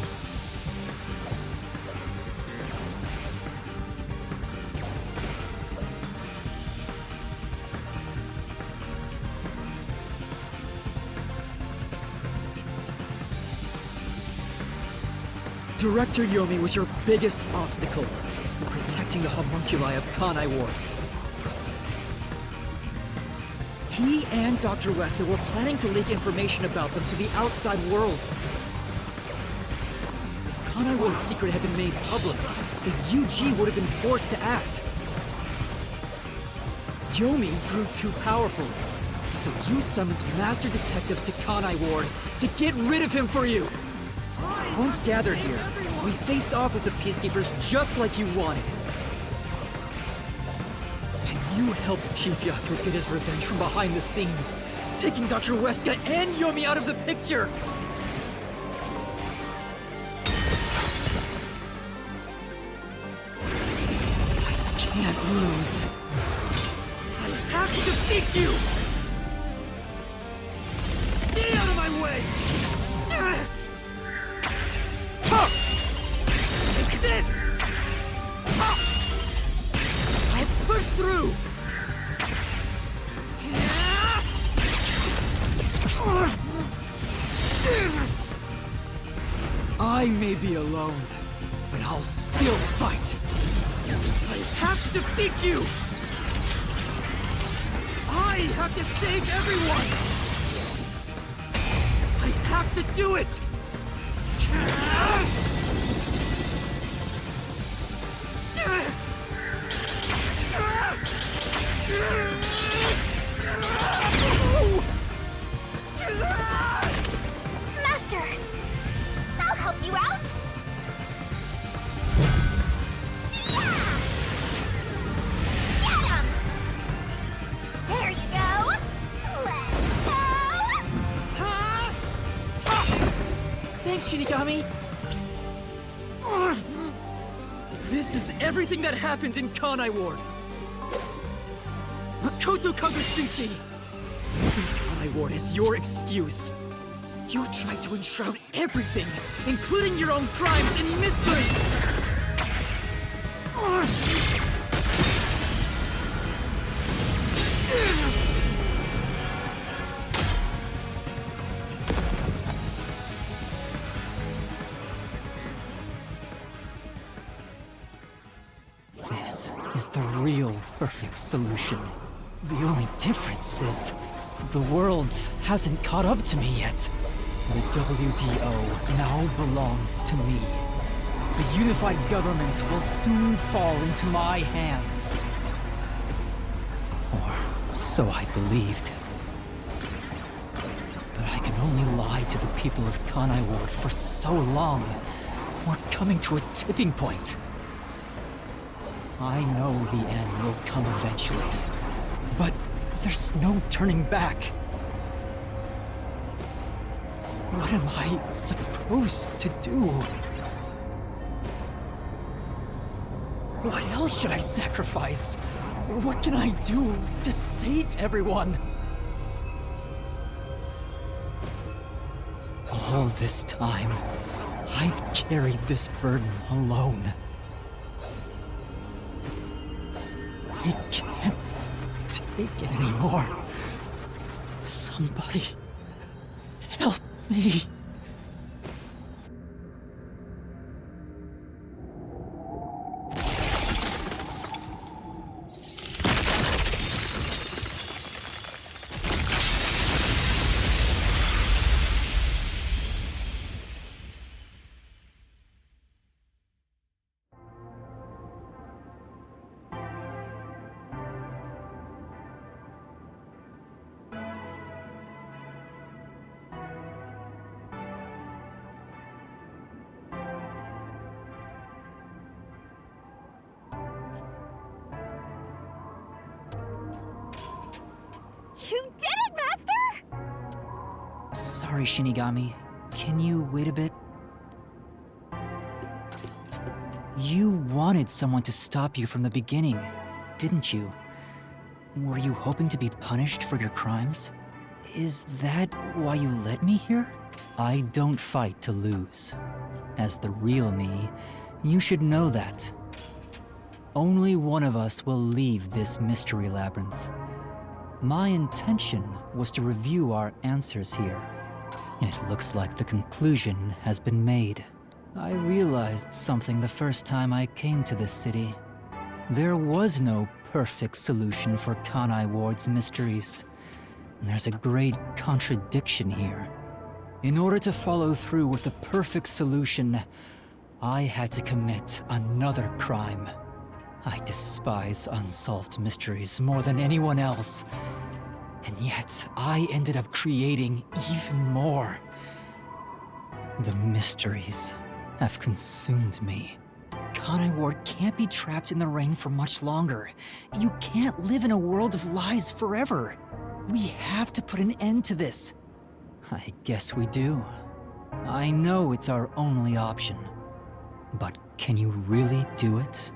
Director Yomi was your biggest obstacle in protecting the homunculi of Kanai Ward. He and Dr. Wesker were planning to leak information about them to the outside world. If Kanai Ward's secret had been made public, the UG would have been forced to act. Yomi grew too powerful, so you summoned master detectives to Kanai Ward to get rid of him for you. Once gathered here, we faced off with the Peacekeepers just like you wanted. And you helped Chief Yaku get his revenge from behind the scenes, taking Dr. Wesker and Yomi out of the picture! I can't lose. I have to defeat you! Stay out of my way! Take this! I may be alone, but I'll still fight. I have to defeat you! I have to save everyone! I have to do it! Master! I'll help you out! Yeah! Get him! There you go! Let's go! Thanks, Shinigami! This is everything that happened in Kanai Ward! Makoto Kagutsuchi! Using Kanai Ward as your excuse. You tried to enshroud everything, including your own crimes, in mystery! This is the real perfect solution. The only difference is the world hasn't caught up to me yet. The WDO now belongs to me. The unified government will soon fall into my hands. Or so I believed. But I can only lie to the people of Kanai Ward for so long. We're coming to a tipping point. I know the end will come eventually, but there's no turning back. What am I supposed to do? What else should I sacrifice? What can I do to save everyone? All this time, I've carried this burden alone. I can't take it anymore. Somebody help me. You did it, Master! Sorry, Shinigami. Can you wait a bit? You wanted someone to stop you from the beginning, didn't you? Were you hoping to be punished for your crimes? Is that why you led me here? I don't fight to lose. As the real me, you should know that. Only one of us will leave this mystery labyrinth. My intention was to review our answers here. It looks like the conclusion has been made. I realized something the first time I came to this city. There was no perfect solution for Kanai Ward's mysteries. There's a great contradiction here. In order to follow through with the perfect solution, I had to commit another crime. I despise unsolved mysteries more than anyone else. And yet, I ended up creating even more. The mysteries have consumed me. Kanai Ward can't be trapped in the rain for much longer. You can't live in a world of lies forever. We have to put an end to this. I guess we do. I know it's our only option. But can you really do it?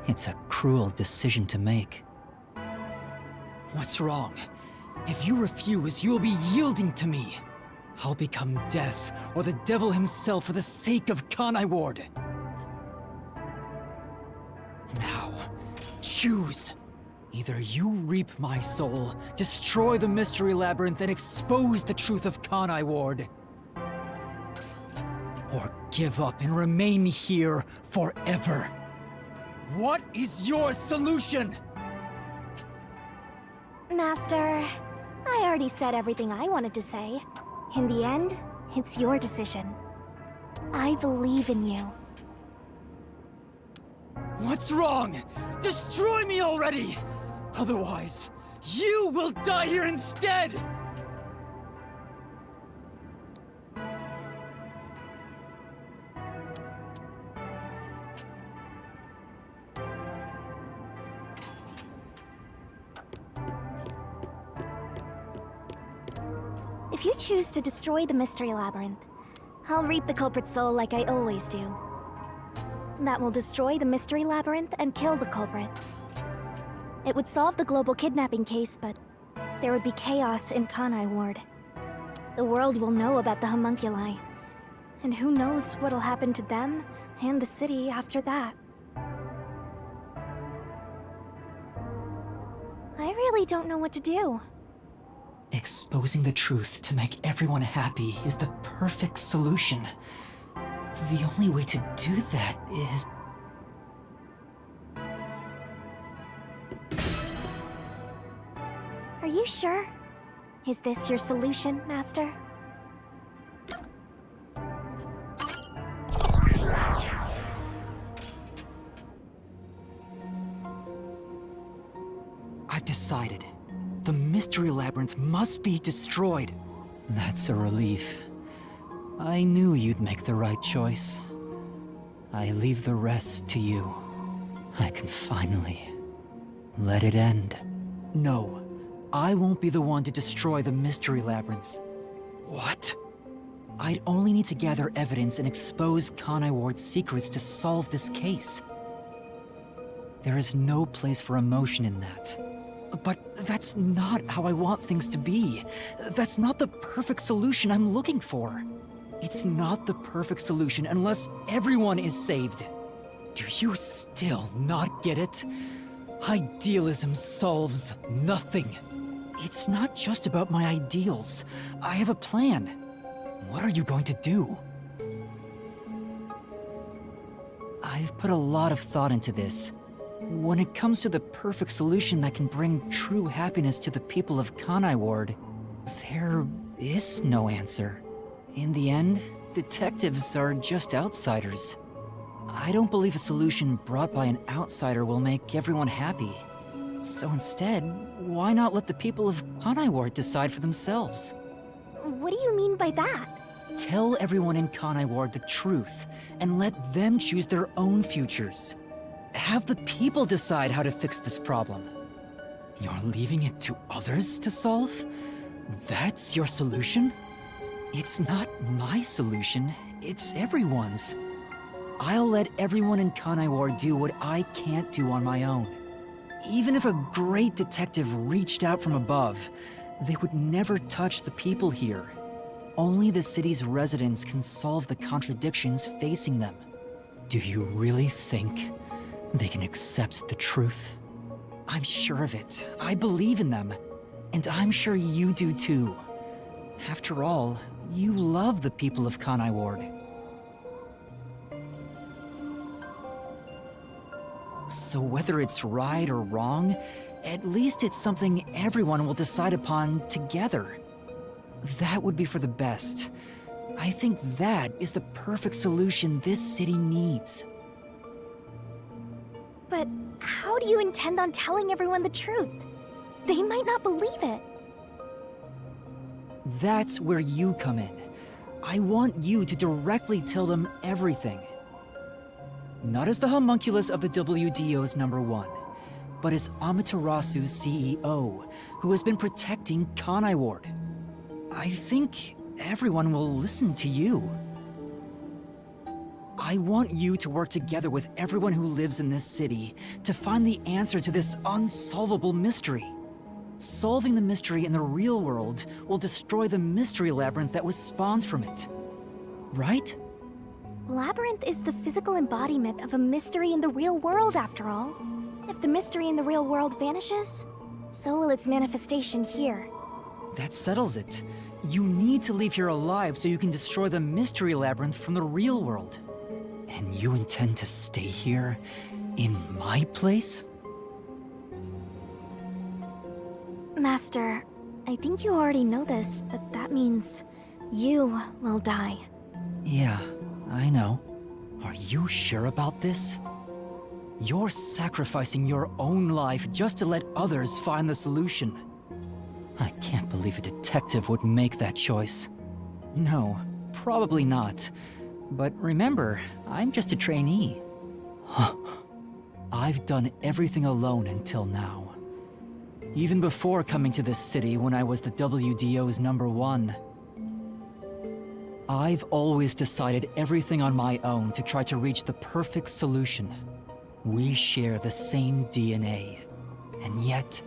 It's a cruel decision to make. What's wrong? If you refuse, you'll be yielding to me. I'll become death or the devil himself for the sake of Kanai Ward. Now, choose. Either you reap my soul, destroy the Mystery Labyrinth, and expose the truth of Kanai Ward. or give up and remain here forever. What is your solution? Master, I already said everything I wanted to say. In the end, it's your decision. I believe in you. What's wrong? Destroy me already! Otherwise, you will die here instead! If you choose to destroy the Mystery Labyrinth, I'll reap the culprit's soul like I always do. That will destroy the Mystery Labyrinth and kill the culprit. It would solve the global kidnapping case, but there would be chaos in Kanai Ward. The world will know about the homunculi, and who knows what'll happen to them and the city after that. I really don't know what to do. Exposing the truth to make everyone happy is the perfect solution. The only way to do that is... Are you sure? Is this your solution, Master? I've decided. The Mystery Labyrinth must be destroyed. That's a relief. I knew you'd make the right choice. I leave the rest to you. I can finally let it end. No, I won't be the one to destroy the Mystery Labyrinth. What? I'd only need to gather evidence and expose Kanai Ward's secrets to solve this case. There is no place for emotion in that. But that's not how I want things to be. That's not the perfect solution I'm looking for. It's not the perfect solution unless everyone is saved. Do you still not get it? Idealism solves nothing. It's not just about my ideals. I have a plan. What are you going to do? I've put a lot of thought into this. When it comes to the perfect solution that can bring true happiness to the people of Kanai Ward, there is no answer. In the end, detectives are just outsiders. I don't believe a solution brought by an outsider will make everyone happy. So instead, why not let the people of Kanai Ward decide for themselves? What do you mean by that? Tell everyone in Kanai Ward the truth, and let them choose their own futures. Have the people decide how to fix this problem. You're leaving it to others to solve? That's your solution? It's not my solution, it's everyone's. I'll let everyone in Kanai Ward do what I can't do on my own. Even if a great detective reached out from above, they would never touch the people here. Only the city's residents can solve the contradictions facing them. Do you really think they can accept the truth? I'm sure of it. I believe in them. And I'm sure you do too. After all, you love the people of Kanai Ward. So whether it's right or wrong, at least it's something everyone will decide upon together. That would be for the best. I think that is the perfect solution this city needs. But how do you intend on telling everyone the truth? They might not believe it. That's where you come in. I want you to directly tell them everything. Not as the homunculus of the WDO's #1, but as Amaterasu's CEO, who has been protecting Kanai Ward. I think everyone will listen to you. I want you to work together with everyone who lives in this city to find the answer to this unsolvable mystery. Solving the mystery in the real world will destroy the Mystery Labyrinth that was spawned from it. Right? Labyrinth is the physical embodiment of a mystery in the real world, after all. If the mystery in the real world vanishes, so will its manifestation here. That settles it. You need to leave here alive so you can destroy the Mystery Labyrinth from the real world. And you intend to stay here, in my place? Master, I think you already know this, but that means you will die. Yeah, I know. Are you sure about this? You're sacrificing your own life just to let others find the solution. I can't believe a detective would make that choice. No, probably not. But remember, I'm just a trainee. I've done everything alone until now. Even before coming to this city when I was the WDO's #1. I've always decided everything on my own to try to reach the perfect solution. We share the same DNA. And yet,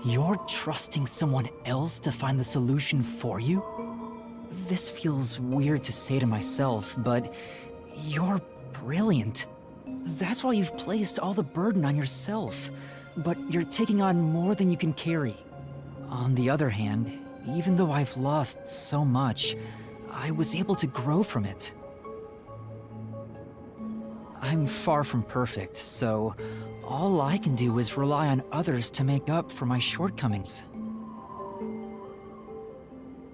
you're trusting someone else to find the solution for you? This feels weird to say to myself, but you're brilliant. That's why you've placed all the burden on yourself, but you're taking on more than you can carry. On the other hand, even though I've lost so much, I was able to grow from it. I'm far from perfect, so all I can do is rely on others to make up for my shortcomings.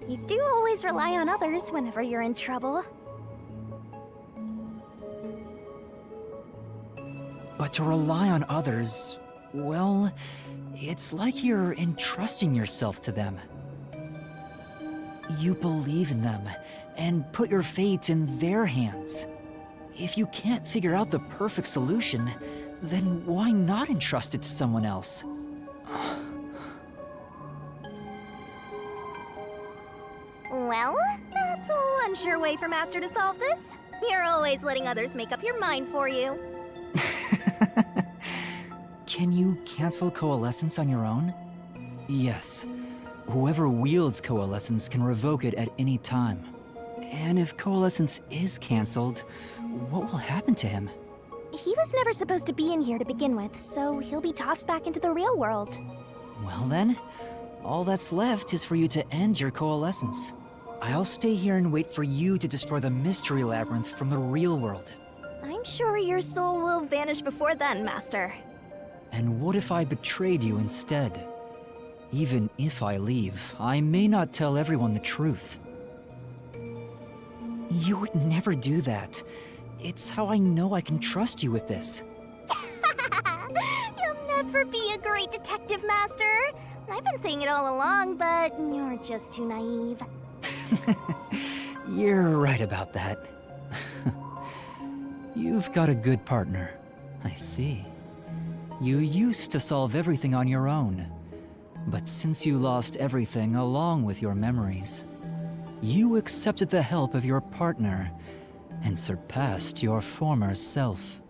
You do always rely on others whenever you're in trouble. But to rely on others, well, it's like you're entrusting yourself to them. You believe in them and put your fate in their hands. If you can't figure out the perfect solution, then why not entrust it to someone else? Well, that's one sure way for Master to solve this. You're always letting others make up your mind for you. Can you cancel Coalescence on your own? Yes. Whoever wields Coalescence can revoke it at any time. And if Coalescence is cancelled, what will happen to him? He was never supposed to be in here to begin with, so he'll be tossed back into the real world. Well then, all that's left is for you to end your Coalescence. I'll stay here and wait for you to destroy the Mystery Labyrinth from the real world. I'm sure your soul will vanish before then, Master. And what if I betrayed you instead? Even if I leave, I may not tell everyone the truth. You would never do that. It's how I know I can trust you with this. You'll never be a great detective, Master. I've been saying it all along, but you're just too naive. You're right about that. You've got a good partner. I see. You used to solve everything on your own. But since you lost everything along with your memories, you accepted the help of your partner and surpassed your former self.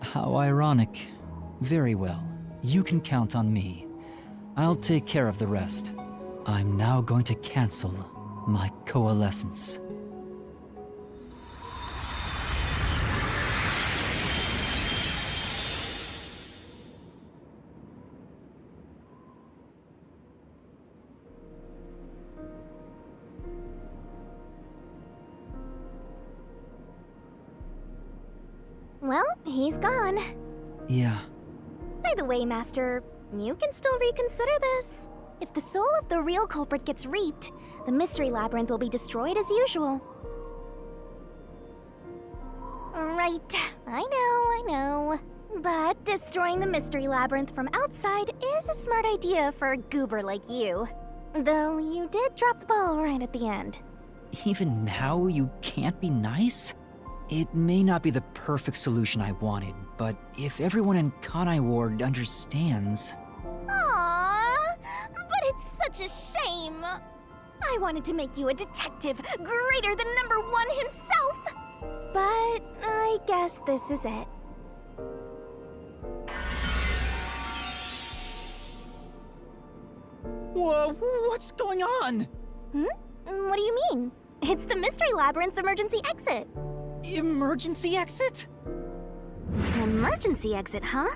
How ironic. Very well. You can count on me. I'll take care of the rest. I'm now going to cancel my Coalescence. Well, he's gone. Yeah. By the way, Master, you can still reconsider this. If the soul of the real culprit gets reaped, the Mystery Labyrinth will be destroyed as usual. Right, I know. But destroying the Mystery Labyrinth from outside is a smart idea for a goober like you. Though you did drop the ball right at the end. Even now, you can't be nice? It may not be the perfect solution I wanted, but if everyone in Kanai Ward understands... Aww, but it's such a shame. I wanted to make you a detective greater than #1 himself. But I guess this is it. Whoa, what's going on? What do you mean? It's the Mystery Labyrinth's emergency exit. Emergency exit? An emergency exit, huh?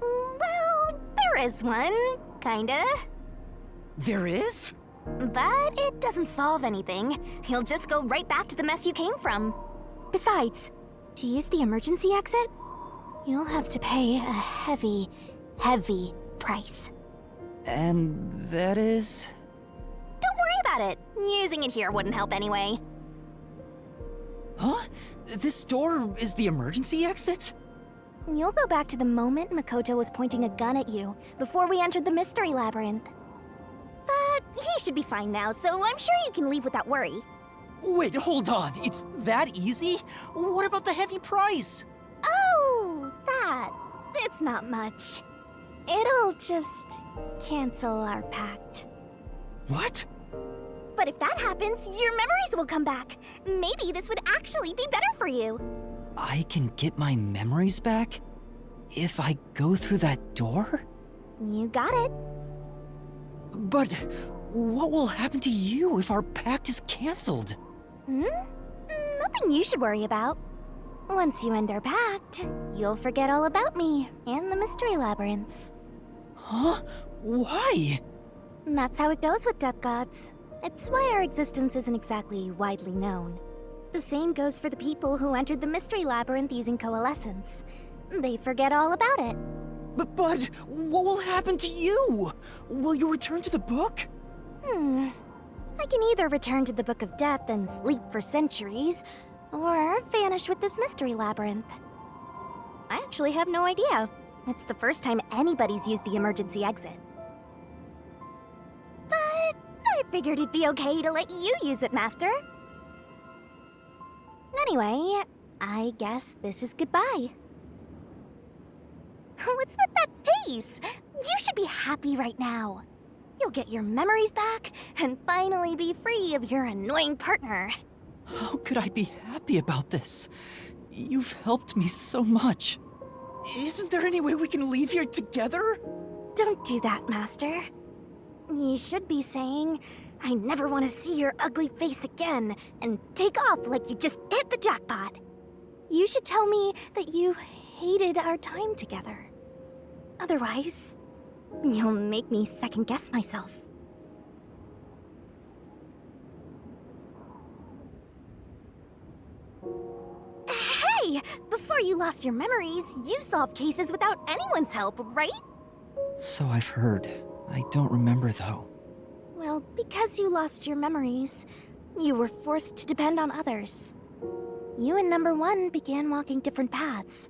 Well, there is one, kinda. There is? But it doesn't solve anything. You'll just go right back to the mess you came from. Besides, to use the emergency exit, you'll have to pay a heavy, heavy price. And that is? Don't worry about it. Using it here wouldn't help anyway. Huh? This door is the emergency exit? You'll go back to the moment Makoto was pointing a gun at you before we entered the mystery labyrinth. But he should be fine now, so I'm sure you can leave without worry. Wait, hold on. It's that easy? What about the heavy price? Oh, that. It's not much. It'll just cancel our pact. What? But if that happens, your memories will come back. Maybe this would actually be better for you. I can get my memories back? If I go through that door? You got it. But what will happen to you if our pact is cancelled? Nothing you should worry about. Once you end our pact, you'll forget all about me and the mystery labyrinths. Huh? Why? And that's how it goes with death gods. It's why our existence isn't exactly widely known. The same goes for the people who entered the mystery labyrinth using coalescence. They forget all about it. But what will happen to you? Will you return to the book? I can either return to the Book of Death and sleep for centuries, or vanish with this mystery labyrinth. I actually have no idea. It's the first time anybody's used the emergency exit. But I figured it'd be okay to let you use it, Master. Anyway, I guess this is goodbye. What's with that face? You should be happy right now. You'll get your memories back and finally be free of your annoying partner. How could I be happy about this? You've helped me so much. Isn't there any way we can leave here together? Don't do that, Master. You should be saying, I never want to see your ugly face again, and take off like you just hit the jackpot. You should tell me that you hated our time together. Otherwise, you'll make me second-guess myself. Hey! Before you lost your memories, you solved cases without anyone's help, right? So I've heard. I don't remember though. Well, because you lost your memories, you were forced to depend on others. You and Number One began walking different paths.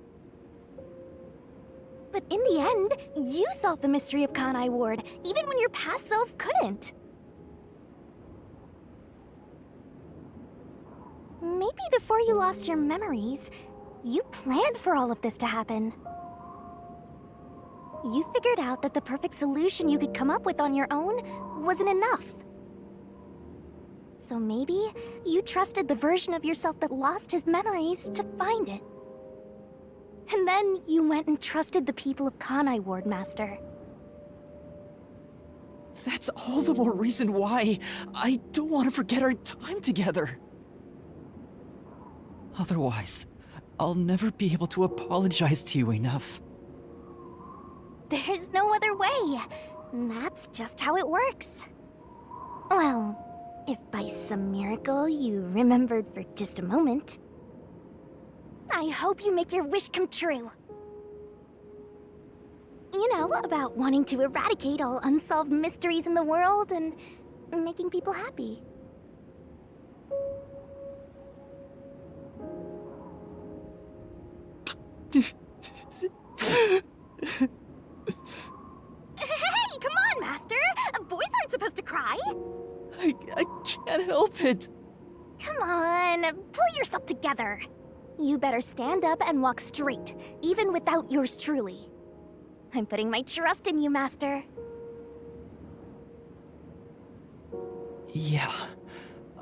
But in the end, you solved the mystery of Kanai Ward, even when your past self couldn't. Maybe before you lost your memories, you planned for all of this to happen. You figured out that the perfect solution you could come up with on your own wasn't enough. So maybe you trusted the version of yourself that lost his memories to find it. And then you went and trusted the people of Kanai Ward, Master. That's all the more reason why I don't want to forget our time together. Otherwise, I'll never be able to apologize to you enough. There's no other way. That's just how it works. Well, if by some miracle you remembered for just a moment, I hope you make your wish come true. You know, about wanting to eradicate all unsolved mysteries in the world and making people happy. Hey, come on, Master! Boys aren't supposed to cry! I can't help it. Come on, pull yourself together. You better stand up and walk straight, even without yours truly. I'm putting my trust in you, Master. Yeah,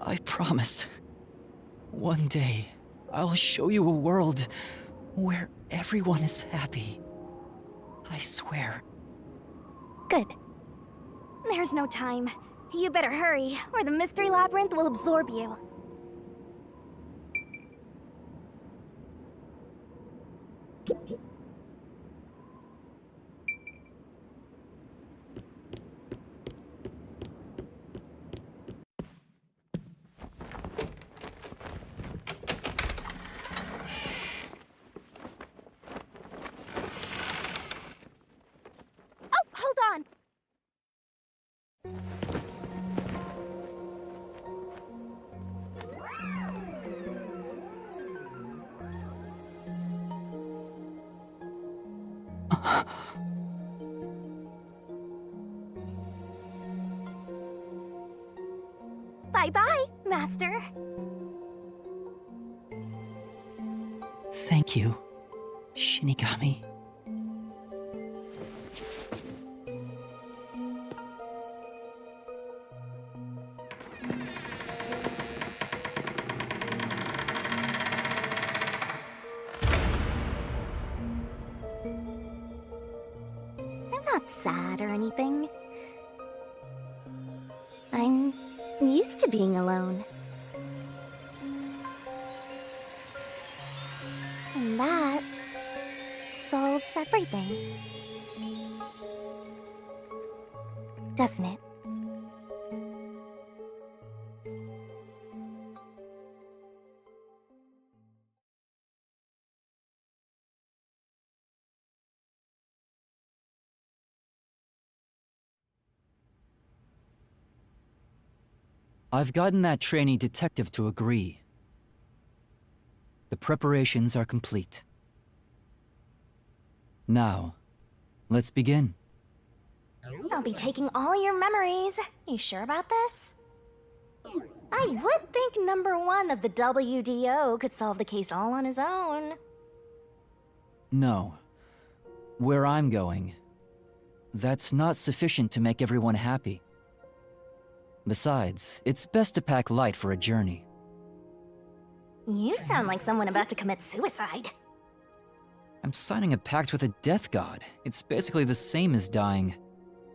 I promise. One day, I'll show you a world where everyone is happy. I swear. Good. There's no time. You better hurry, or the mystery labyrinth will absorb you. Bye-bye, Master. Thank you, Shinigami. I'm not sad or anything. I'm used to being alone. And that solves everything. Doesn't it? I've gotten that trainee detective to agree. The preparations are complete. Now, let's begin. I'll be taking all your memories. You sure about this? I would think number one of the WDO could solve the case all on his own. No. Where I'm going, that's not sufficient to make everyone happy. Besides, it's best to pack light for a journey. You sound like someone about to commit suicide. I'm signing a pact with a death god. It's basically the same as dying.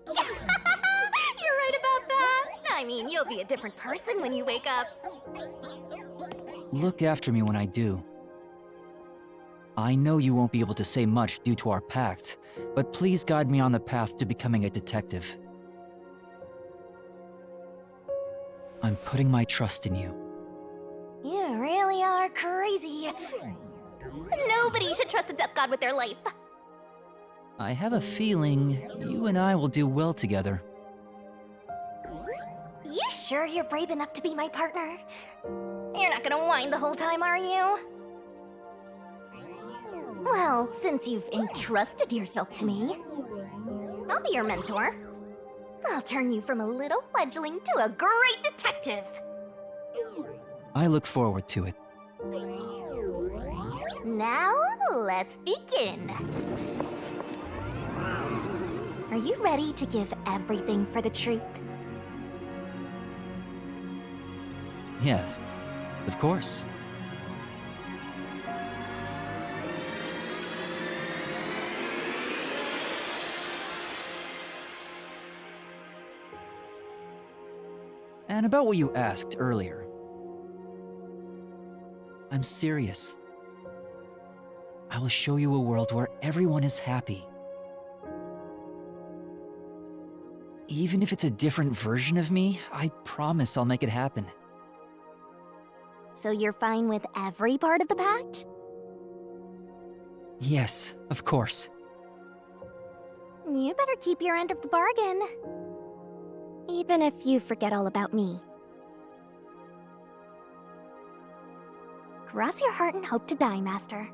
You're right about that. I mean, you'll be a different person when you wake up. Look after me when I do. I know you won't be able to say much due to our pact, but please guide me on the path to becoming a detective. I'm putting my trust in you. You really are crazy. Nobody should trust a death god with their life. I have a feeling you and I will do well together. You sure you're brave enough to be my partner? You're not gonna whine the whole time, are you? Well, since you've entrusted yourself to me, I'll be your mentor. I'll turn you from a little fledgling to a great detective. I look forward to it. Now, let's begin. Are you ready to give everything for the truth? Yes, of course. And about what you asked earlier. I'm serious. I will show you a world where everyone is happy. Even if it's a different version of me, I promise I'll make it happen. So you're fine with every part of the pact? Yes, of course. You better keep your end of the bargain. Even if you forget all about me. Cross your heart and hope to die, Master.